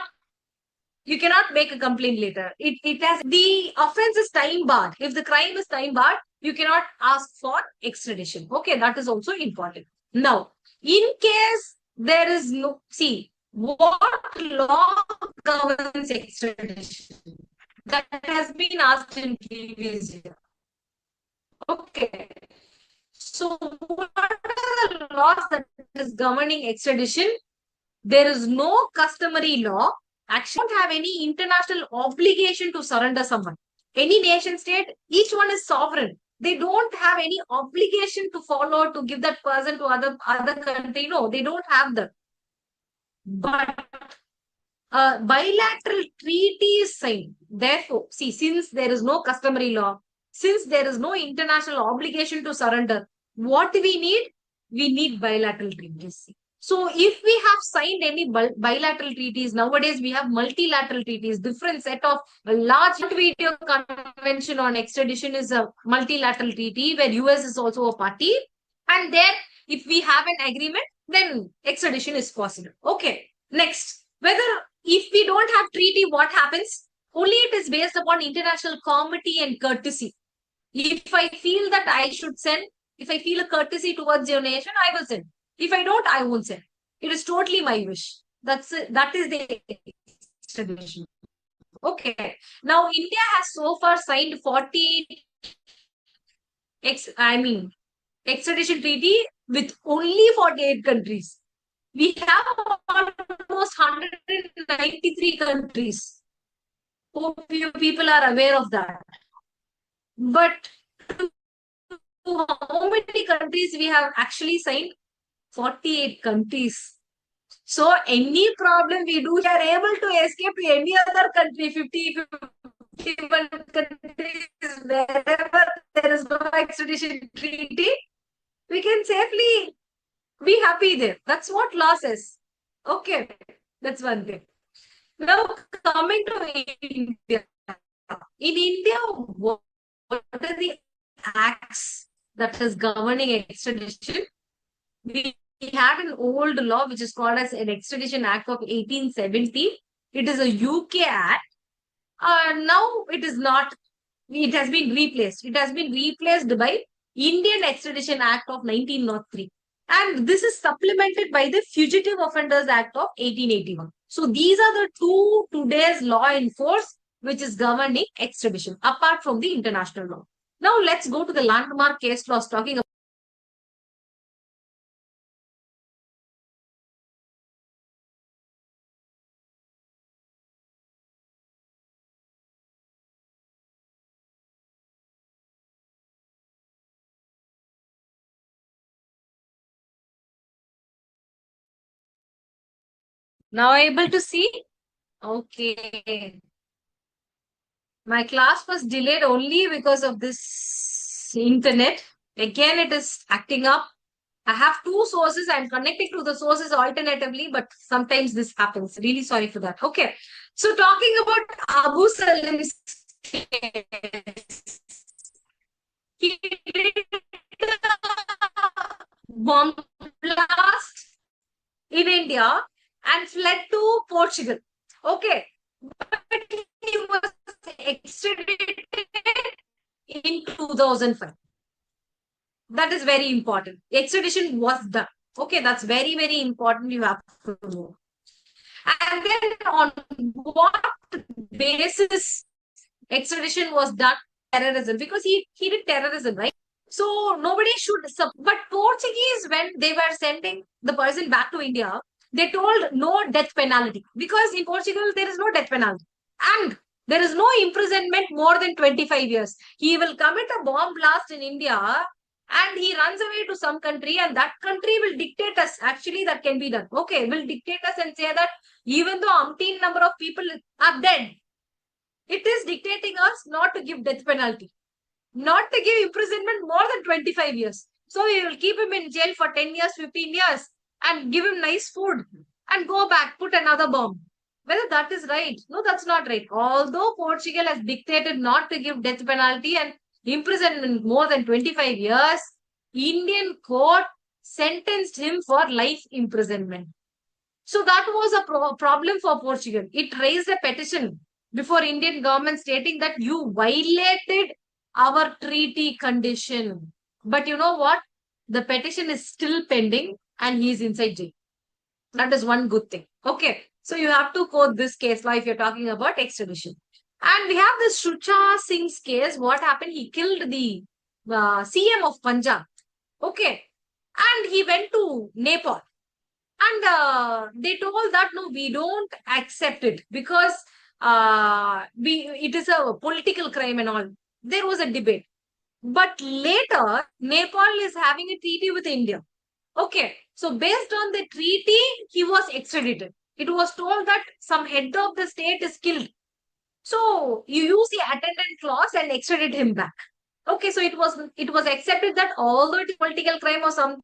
you cannot make a complaint later. It has, the offense is time barred. If the crime is time barred, you cannot ask for extradition. Okay, that is also important. Now, in case there is no, see, what law governs extradition? That has been asked in previous year. Okay. So, what are the laws that is governing extradition? There is no customary law. Actually, don't have any international obligation to surrender someone. Any nation state, each one is sovereign. They don't have any obligation to follow, to give that person to other country. No, they don't have that. But a bilateral treaty is signed. Therefore, see, since there is no customary law, since there is no international obligation to surrender, what we need? We need bilateral treaties. So, if we have signed any bilateral treaties, nowadays we have multilateral treaties, different set of a large video convention on extradition is a multilateral treaty where US is also a party. And then, if we have an agreement, then extradition is possible. Okay. Next, whether if we don't have treaty, what happens? Only it is based upon international comity and courtesy. If I feel that I should send, if I feel a courtesy towards your nation, I will send. If I don't, I won't send. It is totally my wish. That is the extradition. Okay. Now India has so far signed 40 extradition treaty with only 48 countries. We have almost 193 countries. Hope you people are aware of that. But how many countries we have actually signed? 48 countries. So any problem we do, we are able to escape to any other country, 51 countries, wherever there is no extradition treaty, we can safely be happy there. That's what law says. Okay, that's one thing. Now coming to India. In India, what are the acts that is governing extradition? We had an old law which is called as an Extradition Act of 1870. It is a UK Act. Now it is not. It has been replaced. It has been replaced by Indian Extradition Act of 1903. And this is supplemented by the Fugitive Offenders Act of 1881. So these are the two today's law in force which is governing extradition apart from the international law. Now let's go to the landmark case laws talking about. Now able to see? Okay. My class was delayed only because of this internet. Again, it is acting up. I have two sources. I'm connecting to the sources alternatively, but sometimes this happens. Really sorry for that. Okay. So talking about Abu Salim's case, he did a bomb blast in India and fled to Portugal. Okay. But he was extradited in 2005. That is very important. Extradition was done. Okay, that's very, very important. You have to know. And then on what basis extradition was done? Terrorism, because he did terrorism, right? So nobody should. But Portuguese, when they were sending the person back to India, they told no death penalty because in Portugal there is no death penalty and there is no imprisonment more than 25 years. He will commit a bomb blast in India and he runs away to some country and that country will dictate us. Actually, that can be done. Okay, will dictate us and say that even though umpteen number of people are dead, it is dictating us not to give death penalty, not to give imprisonment more than 25 years. So we will keep him in jail for 10 years, 15 years and give him nice food and go back, put another bomb. Whether that is right? No, that's not right. Although Portugal has dictated not to give death penalty and imprisonment more than 25 years, Indian court sentenced him for life imprisonment. So that was a problem for Portugal. It raised a petition before Indian government stating that you violated our treaty condition. But you know what? The petition is still pending and he is inside jail. That is one good thing. Okay. So you have to quote this case law if you're talking about extradition. And we have this Shrucha Singh's case. What happened? He killed the CM of Punjab. Okay. And he went to Nepal and they told that no, we don't accept it because it is a political crime and all. There was a debate. But later, Nepal is having a treaty with India. Okay. So based on the treaty, he was extradited. It was told that some head of the state is killed. So you use the attendant clause and extradite him back. Okay, so it was accepted that although it is political crime or some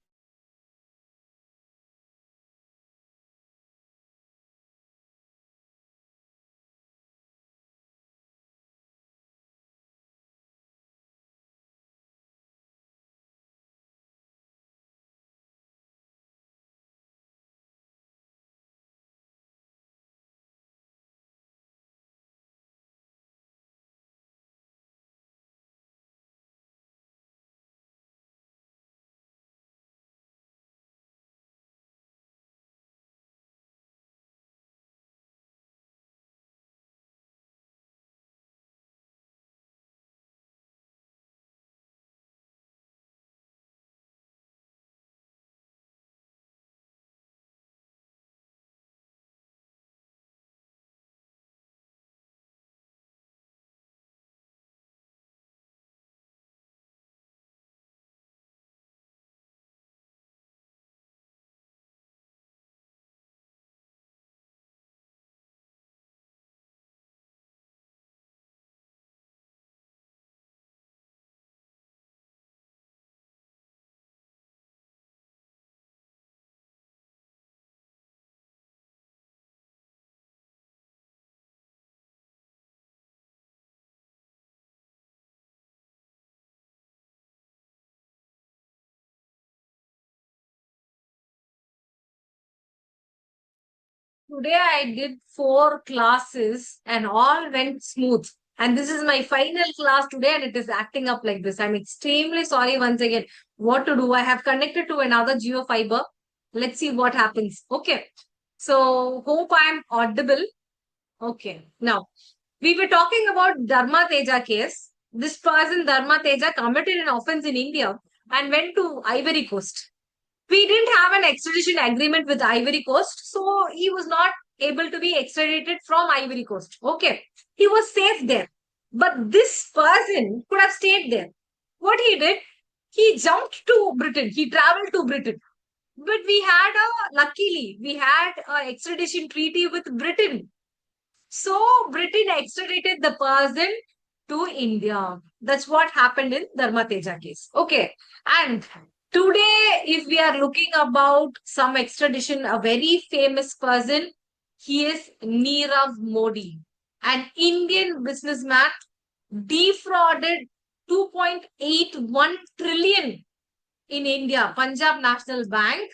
today I did 4 classes and all went smooth. And this is my final class today and it is acting up like this. I'm extremely sorry once again. What to do? I have connected to another Geo fiber. Let's see what happens. Okay. So hope I'm audible. Okay. Now, we were talking about Dharma Teja case. This person, Dharma Teja, committed an offense in India and went to Ivory Coast. We didn't have an extradition agreement with Ivory Coast, so he was not able to be extradited from Ivory Coast. Okay. He was safe there. But this person could have stayed there. What he did, he jumped to Britain. He traveled to Britain. But luckily, we had a extradition treaty with Britain. So Britain extradited the person to India. That's what happened in Dharma Teja case. Okay. And today, if we are looking about some extradition, a very famous person, he is Nirav Modi, an Indian businessman defrauded 2.81 trillion in India, Punjab National Bank,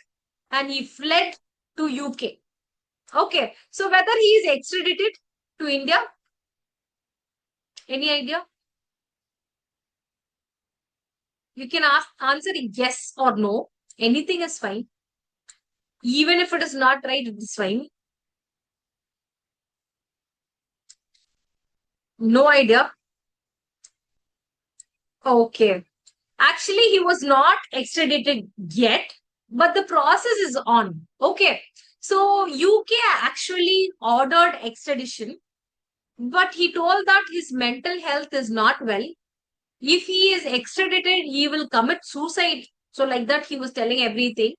and he fled to UK. Okay. So whether he is extradited to India, any idea? You can answer yes or no. Anything is fine. Even if it is not right, it is fine. No idea. Okay. Actually, he was not extradited yet, but the process is on. Okay. So UK actually ordered extradition, but he told that his mental health is not well. If he is extradited, he will commit suicide. So like that, he was telling everything.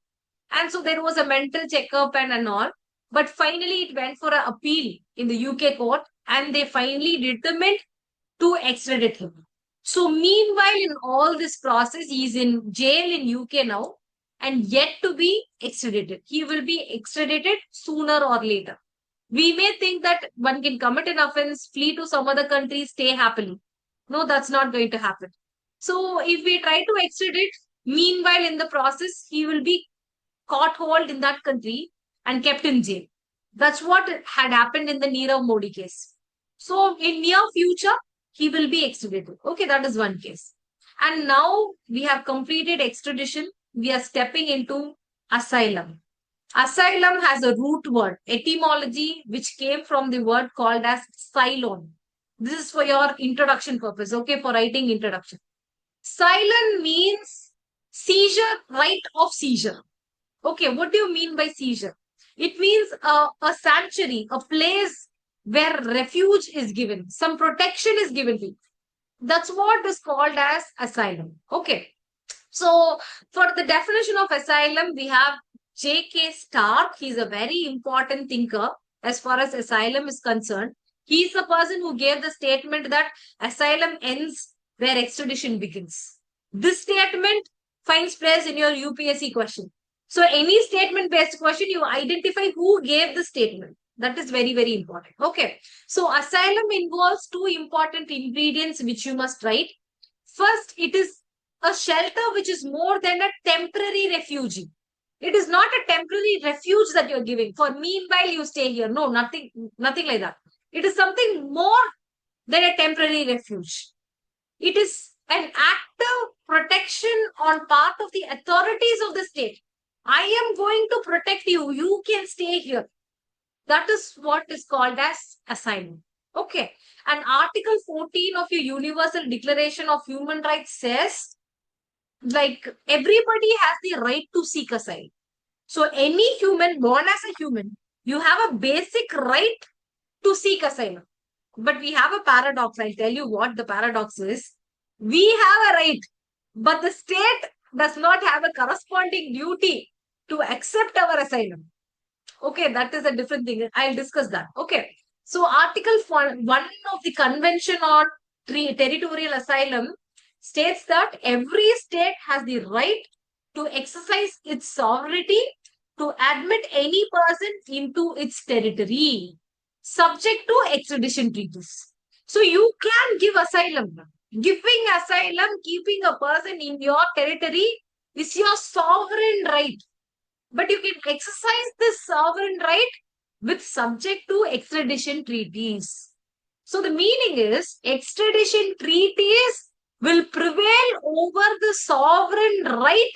And so there was a mental checkup and all. But finally, it went for an appeal in the UK court and they finally determined to extradite him. So meanwhile, in all this process, he is in jail in UK now and yet to be extradited. He will be extradited sooner or later. We may think that one can commit an offense, flee to some other country, stay happily. No, that's not going to happen. So if we try to extradite, meanwhile in the process, he will be caught hold in that country and kept in jail. That's what had happened in the Nirav Modi case. So in near future, he will be extradited. Okay, that is one case. And now we have completed extradition. We are stepping into asylum. Asylum has a root word, etymology, which came from the word called as Ceylon. This is for your introduction purpose, okay, for writing introduction. Ceylon means seizure, right of seizure. Okay, what do you mean by seizure? It means a sanctuary, a place where refuge is given, some protection is given to you. That's what is called as asylum. Okay. So, for the definition of asylum, we have J.K. Stark. He's a very important thinker as far as asylum is concerned. He's the person who gave the statement that asylum ends where extradition begins. This statement finds place in your UPSC question. So, any statement based question, you identify who gave the statement. That is very, very important. Okay. So, asylum involves two important ingredients which you must write. First, it is a shelter which is more than a temporary refuge. It is not a temporary refuge that you're giving. For meanwhile, you stay here. No, nothing like that. It is something more than a temporary refuge. It is an active protection on part of the authorities of the state. I am going to protect you. You can stay here. That is what is called as asylum. Okay. And Article 14 of your Universal Declaration of Human Rights says, like, everybody has the right to seek asylum. So any human born as a human, you have a basic right to seek asylum. But we have a paradox. I'll tell you what the paradox is. We have a right, but the state does not have a corresponding duty to accept our asylum. Okay, that is a different thing. I'll discuss that. Okay. So Article 1 of the Convention on Territorial Asylum states that every state has the right to exercise its sovereignty to admit any person into its territory, subject to extradition treaties. So you can give asylum. Giving asylum, keeping a person in your territory is your sovereign right. But you can exercise this sovereign right with subject to extradition treaties. So the meaning is extradition treaties will prevail over the sovereign right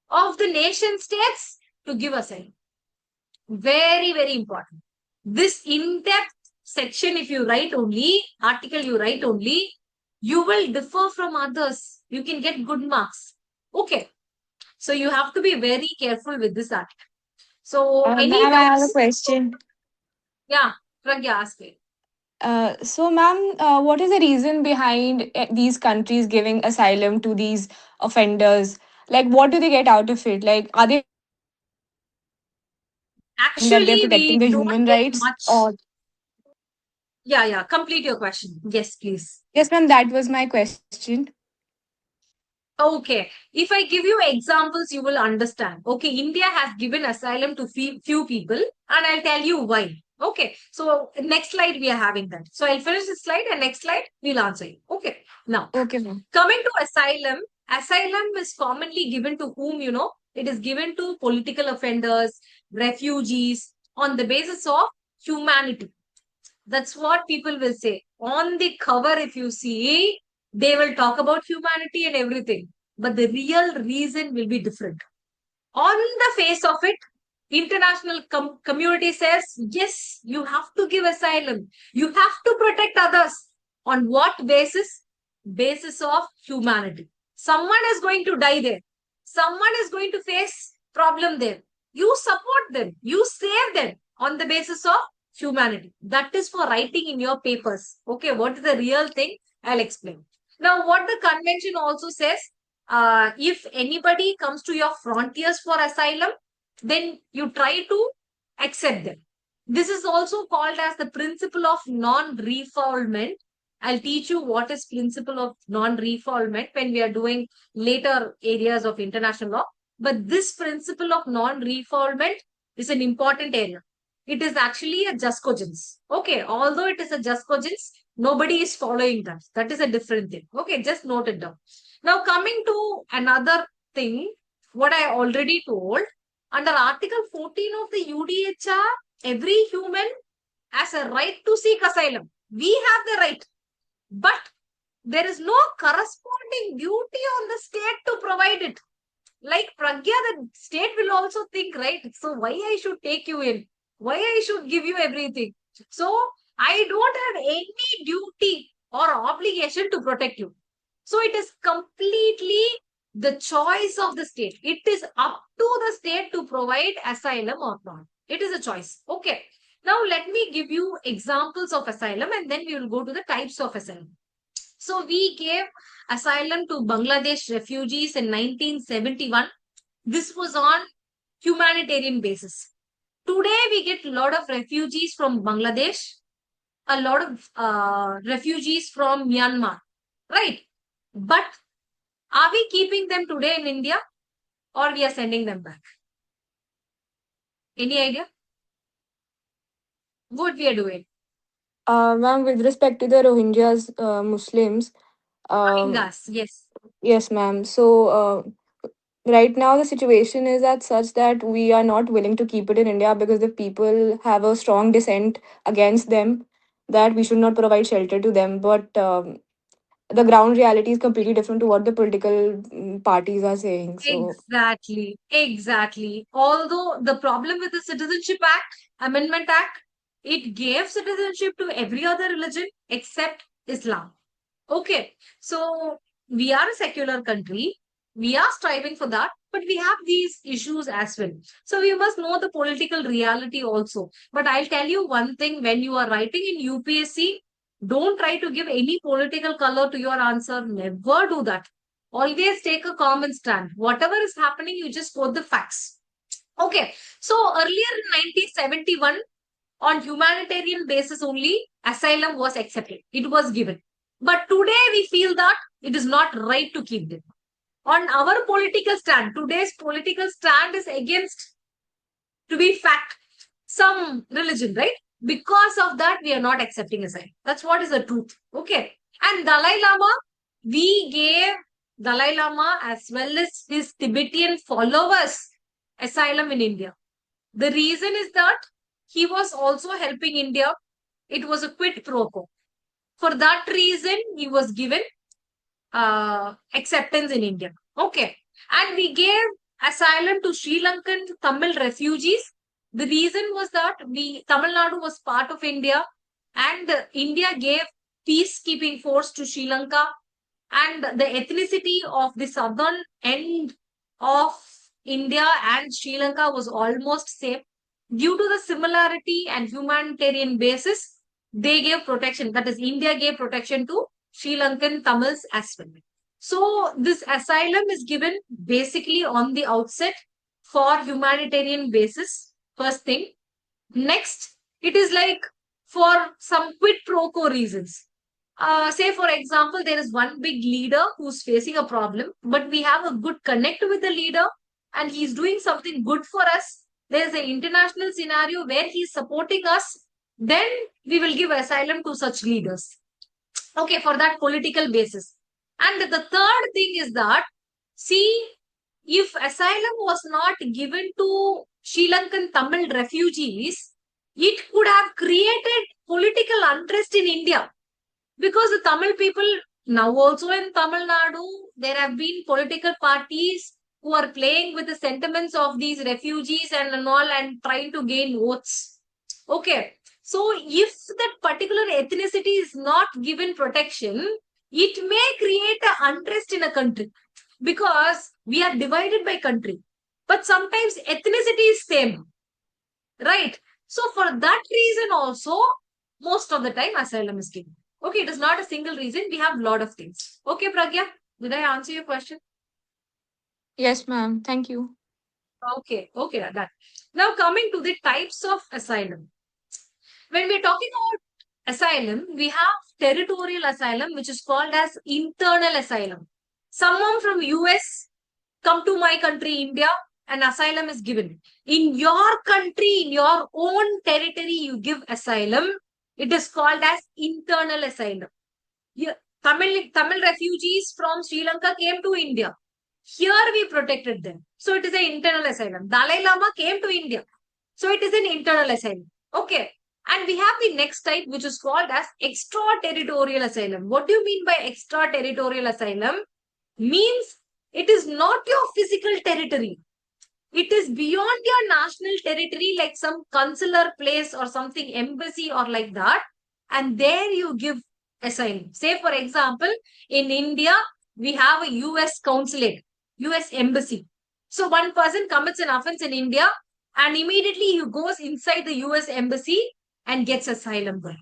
of the nation states to give asylum. Very, very important. This in-depth section, if you write only, article you write only, you will differ from others. You can get good marks. Okay. So you have to be very careful with this article. So any Ma'am, I have a doubts? question. Yeah, Pragya, ask it. So, ma'am, what is the reason behind these countries giving asylum to these offenders? Like, what do they get out of it? Like, are they that they're Actually, protecting we the don't human get rights? much. Or Yeah, complete your question. Yes, please. yes, ma'am, that was my question. Okay. If I give you examples, you will understand. Okay. India has given asylum to few people, and I'll tell you why. Okay. So, next slide, we are having that. So, I'll finish this slide, and next slide, we'll answer you. Okay. Now, Okay, ma'am. coming to asylum, asylum is commonly given to whom, it is given to political offenders, refugees, on the basis of humanity. That's what people will say. On the cover, if you see, they will talk about humanity and everything. But the real reason will be different. On the face of it, international community says, yes, you have to give asylum. You have to protect others. On what basis? Basis of humanity. Someone is going to die there. Someone is going to face problem there. You support them. You save them on the basis of humanity. That is for writing in your papers. Okay, what is the real thing? I'll explain. Now, what the convention also says, if anybody comes to your frontiers for asylum, then you try to accept them. This is also called as the principle of non-refoulement. I'll teach you what is principle of non-refoulement when we are doing later areas of international law. But this principle of non-refoulement is an important area. It is actually a just cogence. Okay, although it is a just cogence, nobody is following that. That is a different thing. Okay, just note it down. Now, coming to another thing, what I already told, under Article 14 of the UDHR, every human has a right to seek asylum. We have the right, but there is no corresponding duty on the state to provide it. Like Pragya, the state will also think, right? So why I should take you in? Why I should give you everything? So I don't have any duty or obligation to protect you. So it is completely the choice of the state. It is up to the state to provide asylum or not. It is a choice. Okay. Now let me give you examples of asylum and then we will go to the types of asylum. So we gave asylum to Bangladesh refugees in 1971. This was on humanitarian basis. Today we get a lot of refugees from Bangladesh, a lot of refugees from Myanmar, right? But are we keeping them today in India or we are sending them back? Any idea? What we are doing? Ma'am, with respect to the Rohingyas, Muslims, um, Rohingyas, yes. yes, ma'am. So, right now the situation is at such that we are not willing to keep it in India because the people have a strong dissent against them that we should not provide shelter to them. But the ground reality is completely different to what the political parties are saying. So, Exactly. Although the problem with the Citizenship Act, Amendment Act, it gave citizenship to every other religion except Islam. Okay, so we are a secular country. We are striving for that, but we have these issues as well. So we must know the political reality also. But I'll tell you one thing, when you are writing in UPSC, don't try to give any political color to your answer. Never do that. Always take a common stand. Whatever is happening, you just quote the facts. Okay, so earlier in 1971, on humanitarian basis only, asylum was accepted. It was given. But today we feel that it is not right to keep them. On our political stand, today's political stand is against, to be fact, some religion, right? Because of that, we are not accepting asylum. That's what is the truth. Okay. And Dalai Lama, we gave Dalai Lama as well as his Tibetan followers asylum in India. The reason is that he was also helping India. It was a quid pro quo. For that reason, he was given acceptance in India. Okay. And we gave asylum to Sri Lankan Tamil refugees. The reason was that Tamil Nadu was part of India, and India gave peacekeeping force to Sri Lanka, and the ethnicity of the southern end of India and Sri Lanka was almost same. Due to the similarity and humanitarian basis, they gave protection. That is, India gave protection to Sri Lankan Tamils as well. So this asylum is given basically on the outset for humanitarian basis. First thing. Next, it is like for some quid pro quo reasons. Say, for example, there is one big leader who's facing a problem, but we have a good connect with the leader and he's doing something good for us. There's an international scenario where he's supporting us. Then we will give asylum to such leaders. Okay, for that political basis. And the third thing is that, see, if asylum was not given to Sri Lankan Tamil refugees, it could have created political unrest in India. Because the Tamil people, now also in Tamil Nadu, there have been political parties who are playing with the sentiments of these refugees and all and trying to gain votes. Okay. So if that particular ethnicity is not given protection, it may create an unrest in a country because we are divided by country. But sometimes ethnicity is same, right? So for that reason also, most of the time asylum is given. Okay, it is not a single reason. We have a lot of things. Okay, Pragya, did I answer your question? Yes, ma'am. Thank you. Okay, that. Now coming to the types of asylum. When we're talking about asylum, we have territorial asylum, which is called as internal asylum. Someone from US come to my country, India, and asylum is given. In your country, in your own territory, you give asylum. It is called as internal asylum. Here, Tamil refugees from Sri Lanka came to India. Here we protected them. So it is an internal asylum. Dalai Lama came to India. So it is an internal asylum. Okay. And we have the next type, which is called as extraterritorial asylum. What do you mean by extraterritorial asylum? Means it is not your physical territory. It is beyond your national territory, like some consular place or something, embassy or like that. And there you give asylum. Say, for example, in India, we have a US consulate, US embassy. So one person commits an offense in India and immediately he goes inside the US embassy and gets asylum there.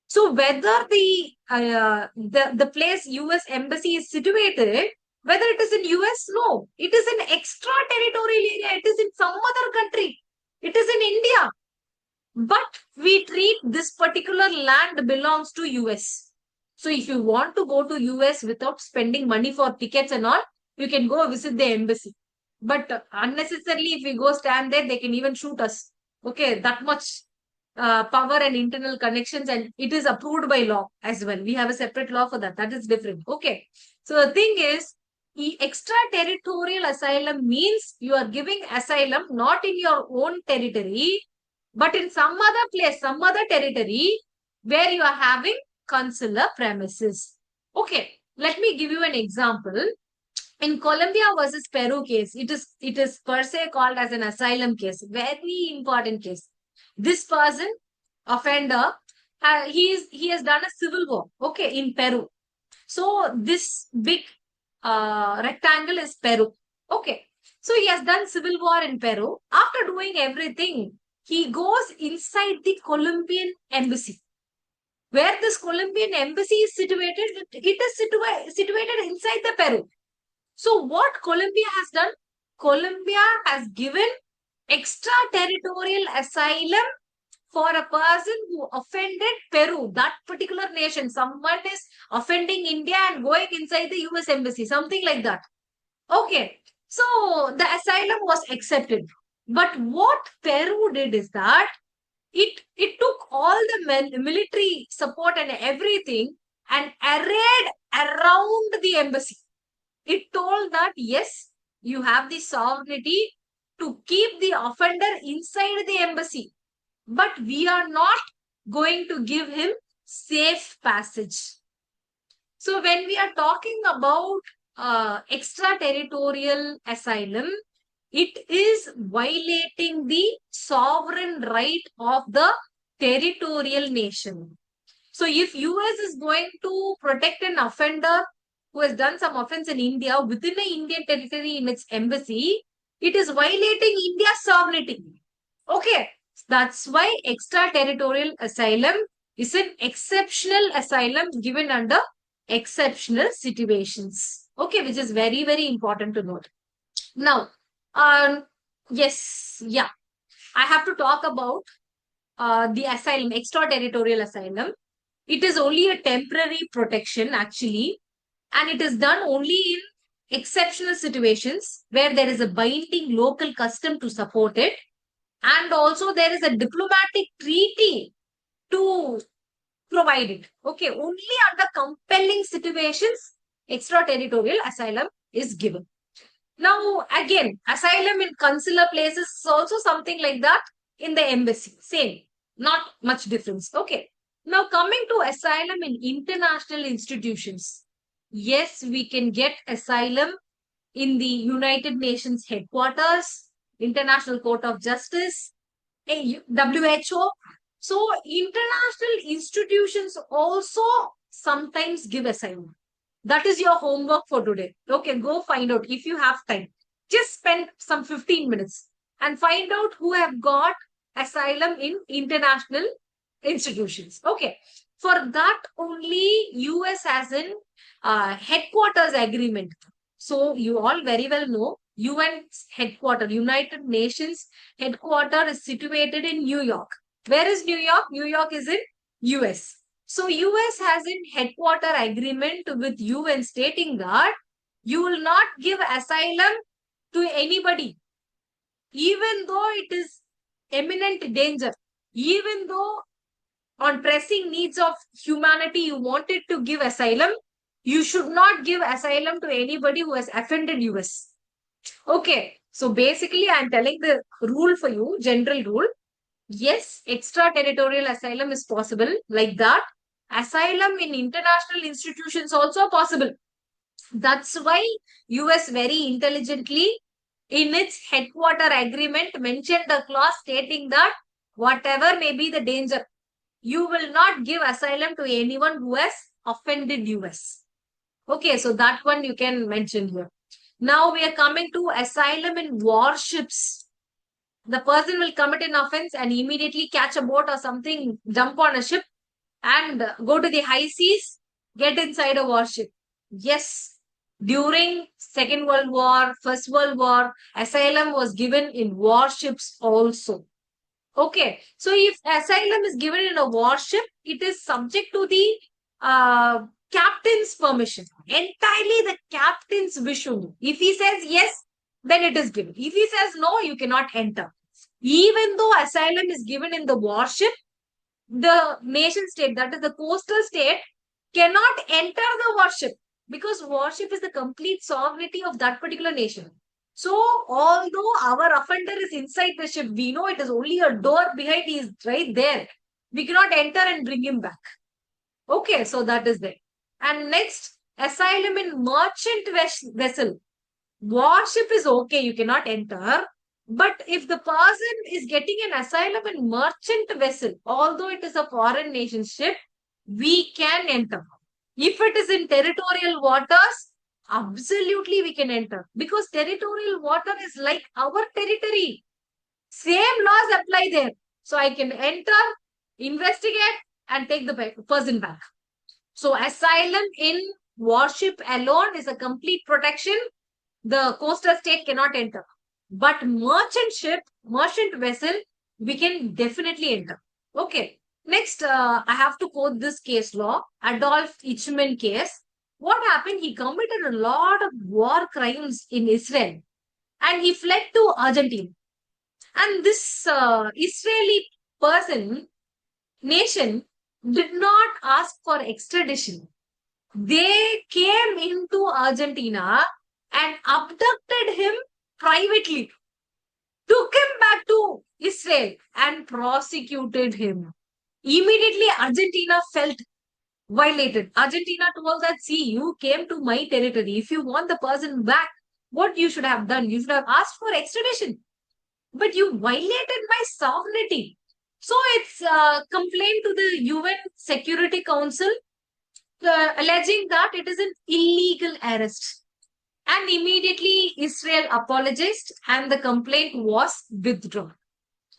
So whether the place US embassy is situated, whether it is in US, no, it is an extraterritorial area. It is in some other country. It is in India. But we treat this particular land belongs to US. So if you want to go to US without spending money for tickets and all, you can go visit the embassy. But unnecessarily, if we go stand there, they can even shoot us. Okay, that much power and internal connections, and it is approved by law as well. We have a separate law for that. That is different. Okay. So the thing is, extraterritorial asylum means you are giving asylum not in your own territory, but in some other place, some other territory where you are having consular premises. Okay. Let me give you an example. In Colombia versus Peru case, it is per se called as an asylum case. Very important case. This person, offender, he has done a civil war, okay, in Peru. So this big rectangle is Peru. Okay. So he has done civil war in Peru. After doing everything, he goes inside the Colombian embassy. Where this Colombian embassy is situated, it is situated inside the Peru. So what Colombia has done? Colombia has given extraterritorial asylum for a person who offended Peru, that particular nation. Someone is offending India and going inside the US embassy, something like that. Okay. So the asylum was accepted. But what Peru did is that it took all the military support and everything and arrayed around the embassy. It told that yes, you have the sovereignty to keep the offender inside the embassy. but we are not going to give him safe passage. So when we are talking about extraterritorial asylum, it is violating the sovereign right of the territorial nation. So if US is going to protect an offender who has done some offense in India within the Indian territory in its embassy, it is violating India's sovereignty. Okay, that's why extraterritorial asylum is an exceptional asylum given under exceptional situations. Okay, which is very, very important to note. Now, um, yes, yeah, I have to talk about the asylum, extraterritorial asylum. It is only a temporary protection, actually, and it is done only in exceptional situations where there is a binding local custom to support it, and also there is a diplomatic treaty to provide it. Okay, only under compelling situations, extraterritorial asylum is given. Now, again, asylum in consular places is also something like that in the embassy. Same, not much difference. Okay. Now, coming to asylum in international institutions. Yes, we can get asylum in the United Nations headquarters, International Court of Justice, WHO. So, international institutions also sometimes give asylum. That is your homework for today. Okay, go find out if you have time. Just spend some 15 minutes and find out who have got asylum in international institutions. Okay. For that only US has an headquarters agreement. So you all very well know UN headquarter, United Nations headquarter is situated in New York. Where is New York? New York is in US. So US has a headquarter agreement with UN stating that you will not give asylum to anybody, even though it is imminent danger, even though on pressing needs of humanity you wanted to give asylum, you should not give asylum to anybody who has offended US. Okay, so basically I'm telling the rule for you, general rule. Yes, extraterritorial asylum is possible like that. Asylum in international institutions also possible. That's why US very intelligently in its headquarter agreement mentioned a clause stating that whatever may be the danger, you will not give asylum to anyone who has offended US. Okay, so that one you can mention here. Now we are coming to asylum in warships. The person will commit an offense and immediately catch a boat or something, jump on a ship and go to the high seas, get inside a warship. Yes, during Second World War, First World War, asylum was given in warships also. Okay, so if asylum is given in a warship, it is subject to the captain's permission. Entirely the captain's wish only. If he says yes, then it is given. If he says no, you cannot enter. Even though asylum is given in the warship, the nation state, that is the coastal state, cannot enter the warship because warship is the complete sovereignty of that particular nation. So, although our offender is inside the ship, we know it is only a door behind, he is right there. We cannot enter and bring him back. Okay, so that is there. And next, asylum in merchant vessel. Warship is okay, you cannot enter. But if the person is getting an asylum in merchant vessel, although it is a foreign nation ship, we can enter. If it is in territorial waters, absolutely we can enter. Because territorial water is like our territory. Same laws apply there. So I can enter, investigate, and take the person back. So asylum in warship alone is a complete protection. The coastal state cannot enter. But merchant ship, merchant vessel, we can definitely enter. Okay. Next, I have to quote this case law, Adolf Eichmann case. What happened? He committed a lot of war crimes in Israel and he fled to Argentina. And this Israeli person, nation, did not ask for extradition. They came into Argentina and abducted him privately. took him back to Israel and prosecuted him. Immediately, Argentina felt violated. Argentina told that, see, you came to my territory. If you want the person back, what you should have done? You should have asked for extradition. But you violated my sovereignty. So it's a complaint to the UN Security Council alleging that it is an illegal arrest. And immediately Israel apologized and the complaint was withdrawn.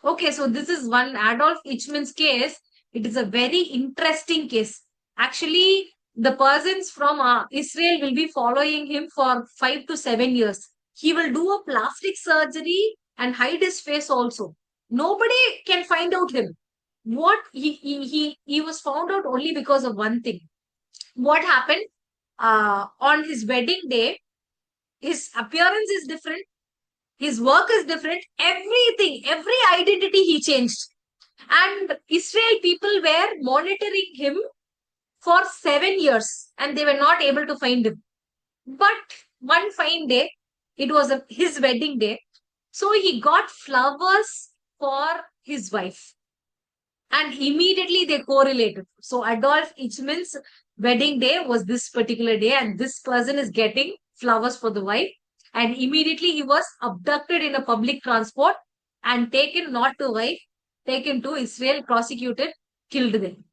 Okay, so this is one Adolf Eichmann's case. It is a very interesting case. Actually, the persons from Israel will be following him for 5 to 7 years. He will do a plastic surgery and hide his face also. Nobody can find out him. What he was found out only because of one thing. What happened on his wedding day? His appearance is different. His work is different. Everything, every identity he changed. And Israel people were monitoring him for 7 years and they were not able to find him. But one fine day, it was his wedding day. So he got flowers for his wife. And immediately they correlated. So Adolf Eichmann's wedding day was this particular day, and this person is getting flowers for the wife. And immediately he was abducted in a public transport and taken not to wife, taken to Israel, prosecuted, killed them.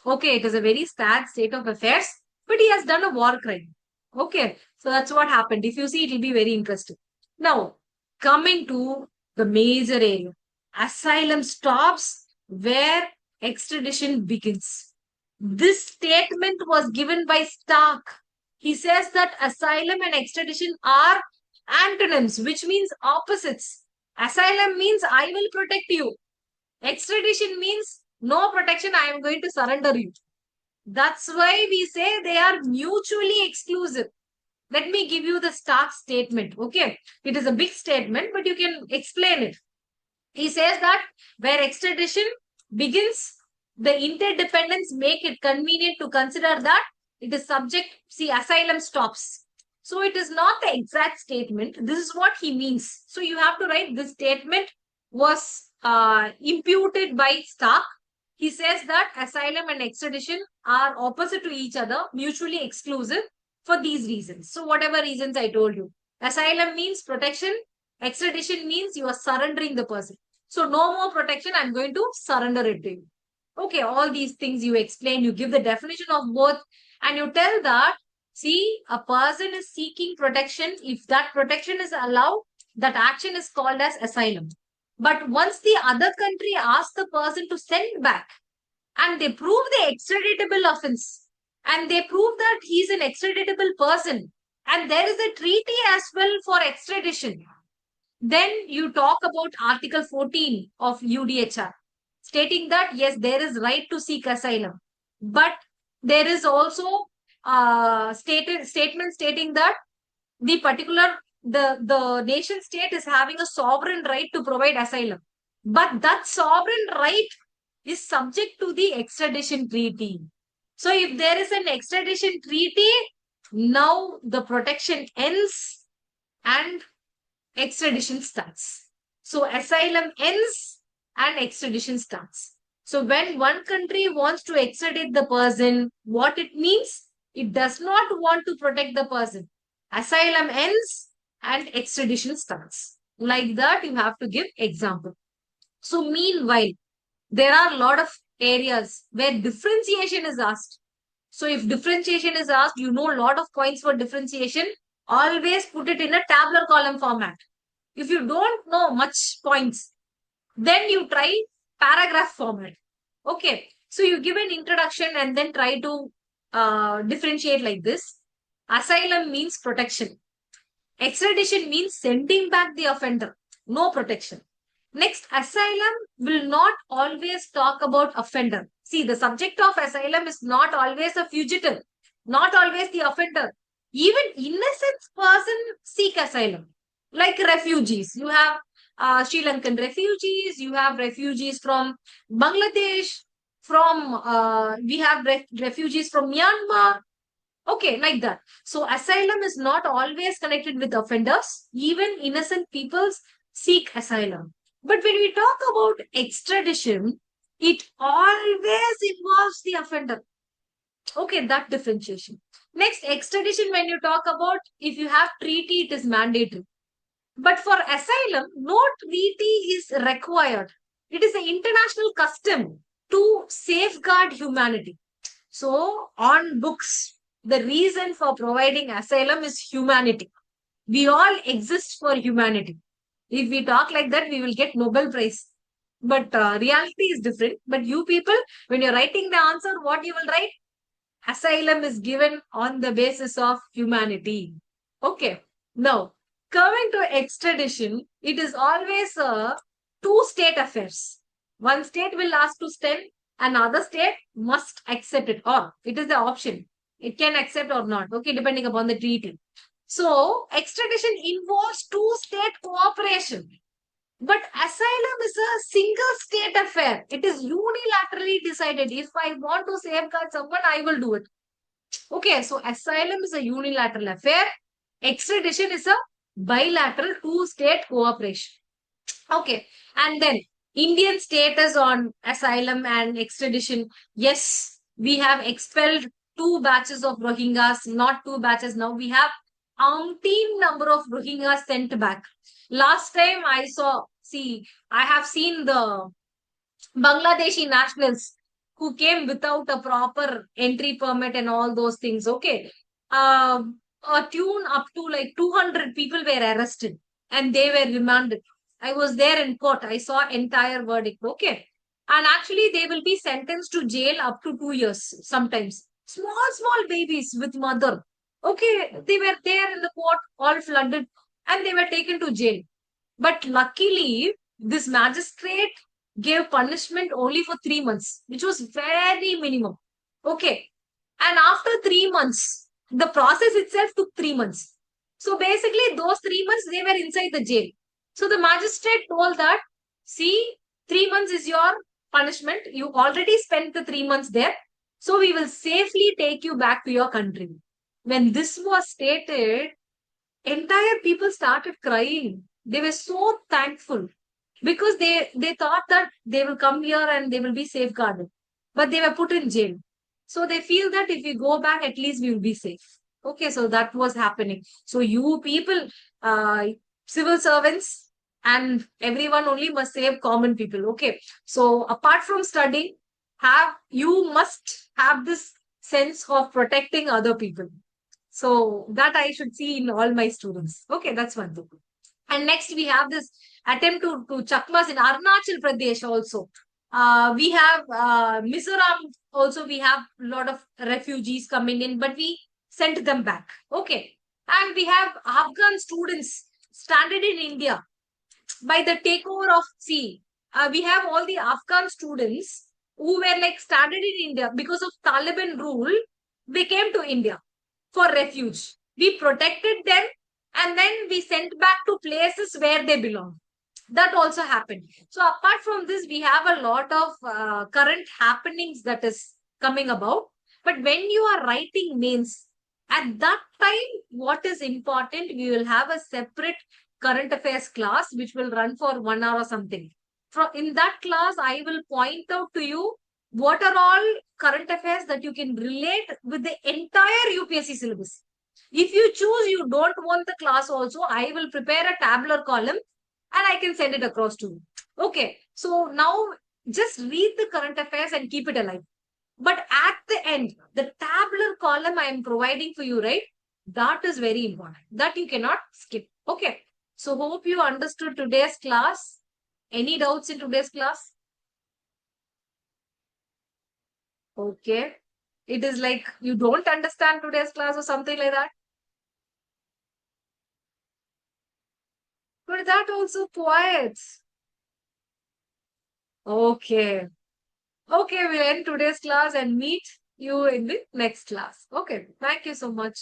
Okay, it is a very sad state of affairs, but he has done a war crime. Okay, so that's what happened. If you see, it will be very interesting. Now, coming to the major area, asylum stops where extradition begins. This statement was given by Stark. He says that asylum and extradition are antonyms, which means opposites. Asylum means I will protect you. Extradition means no protection, I am going to surrender you. That's why we say they are mutually exclusive. Let me give you the Stark statement. Okay, it is a big statement, but you can explain it. He says that where extradition begins, the interdependence make it convenient to consider that it is subject, see, asylum stops. So it is not the exact statement. This is what he means. So you have to write this statement was imputed by Stark. He says that asylum and extradition are opposite to each other, mutually exclusive for these reasons. So whatever reasons I told you. Asylum means protection. Extradition means you are surrendering the person. So no more protection, I'm going to surrender it to you. Okay, all these things you explain, you give the definition of both, and you tell that, see, a person is seeking protection. If that protection is allowed, that action is called as asylum. But once the other country asks the person to send back and they prove the extraditable offense and they prove that he's an extraditable person and there is a treaty as well for extradition, then you talk about Article 14 of UDHR stating that yes, there is right to seek asylum. But there is also statement stating that the particular the nation state is having a sovereign right to provide asylum, but that sovereign right is subject to the extradition treaty. So if there is an extradition treaty, now the protection ends and extradition starts. So asylum ends and extradition starts. So when one country wants to extradite the person, what it means? It does not want to protect the person. Asylum ends and extradition starts. Like that, you have to give example. So meanwhile, there are a lot of areas where differentiation is asked. So if differentiation is asked, you know a lot of points for differentiation. Always put it in a tabular column format. If you don't know much points, then you try paragraph format. Okay. So you give an introduction and then try to differentiate like this. Asylum means protection. Extradition means sending back the offender. No protection. Next, asylum will not always talk about offender. See, the subject of asylum is not always a fugitive, not always the offender. Even innocent person seek asylum, like refugees. You have Sri Lankan refugees, you have refugees from Bangladesh, we have refugees from Myanmar. Okay, like that. So asylum is not always connected with offenders. Even innocent peoples seek asylum. But when we talk about extradition, it always involves the offender. Okay, that differentiation. Next, extradition, when you talk about if you have treaty, it is mandatory. But for asylum, no treaty is required. It is an international custom to safeguard humanity. So, on books, the reason for providing asylum is humanity. We all exist for humanity. If we talk like that, we will get Nobel Prize. But reality is different. But you people, when you're writing the answer, what you will write? Asylum is given on the basis of humanity. Okay. Now, coming to extradition, it is always a two-state affairs. One state will ask to send, another state must accept it, or it is the option. It can accept or not, okay, depending upon the treaty. So, extradition involves two-state cooperation. But asylum is a single state affair. It is unilaterally decided. If I want to safeguard someone, I will do it. Okay, so asylum is a unilateral affair. Extradition is a bilateral two-state cooperation. Okay, and then Indian status on asylum and extradition. Yes, we have expelled two batches of Rohingyas, not two batches now. We have umpteen number of Rohingyas sent back. Last time I saw, see, I have seen the Bangladeshi nationals who came without a proper entry permit and all those things. Okay. A tune up to like 200 people were arrested and they were remanded. I was there in court. I saw entire verdict. Okay. And actually, they will be sentenced to jail up to 2 years sometimes. Small babies with mother. Okay. They were there in the court, all flooded, and they were taken to jail. But luckily, this magistrate gave punishment only for 3 months, which was very minimum. Okay. And after 3 months, the process itself took 3 months. So basically, those 3 months, they were inside the jail. So the magistrate told that, see, 3 months is your punishment. You already spent the 3 months there. So we will safely take you back to your country. When this was stated, entire people started crying. They were so thankful because they thought that they will come here and they will be safeguarded, but they were put in jail. So they feel that if we go back, at least we will be safe. Okay, so that was happening. So you people, civil servants and everyone only must save common people. Okay, so apart from studying, have you must have this sense of protecting other people. So that I should see in all my students. Okay, that's one thing. And next we have this attempt to chakmas in Arunachal Pradesh also. We have Mizoram also, we have a lot of refugees coming in, but we sent them back. Okay. And we have Afghan students stranded in India by the takeover of sea. We have all the Afghan students who were like stranded in India because of Taliban rule. They came to India for refuge. We protected them and then we sent back to places where they belong. That also happened. So apart from this, we have a lot of current happenings that is coming about. But when you are writing mains, at that time, what is important, we will have a separate current affairs class which will run for 1 hour or something. In that class, I will point out to you what are all current affairs that you can relate with the entire UPSC syllabus. If you choose, you don't want the class also, I will prepare a tabular column and I can send it across to you. Okay, so now just read the current affairs and keep it alive. But at the end, the tabular column I am providing for you, right? That is very important. That you cannot skip. Okay. So hope you understood today's class. Any doubts in today's class? Okay. It is like you don't understand today's class or something like that. But that also quiet. Okay. Okay, we'll end today's class and meet you in the next class. Okay. Thank you so much.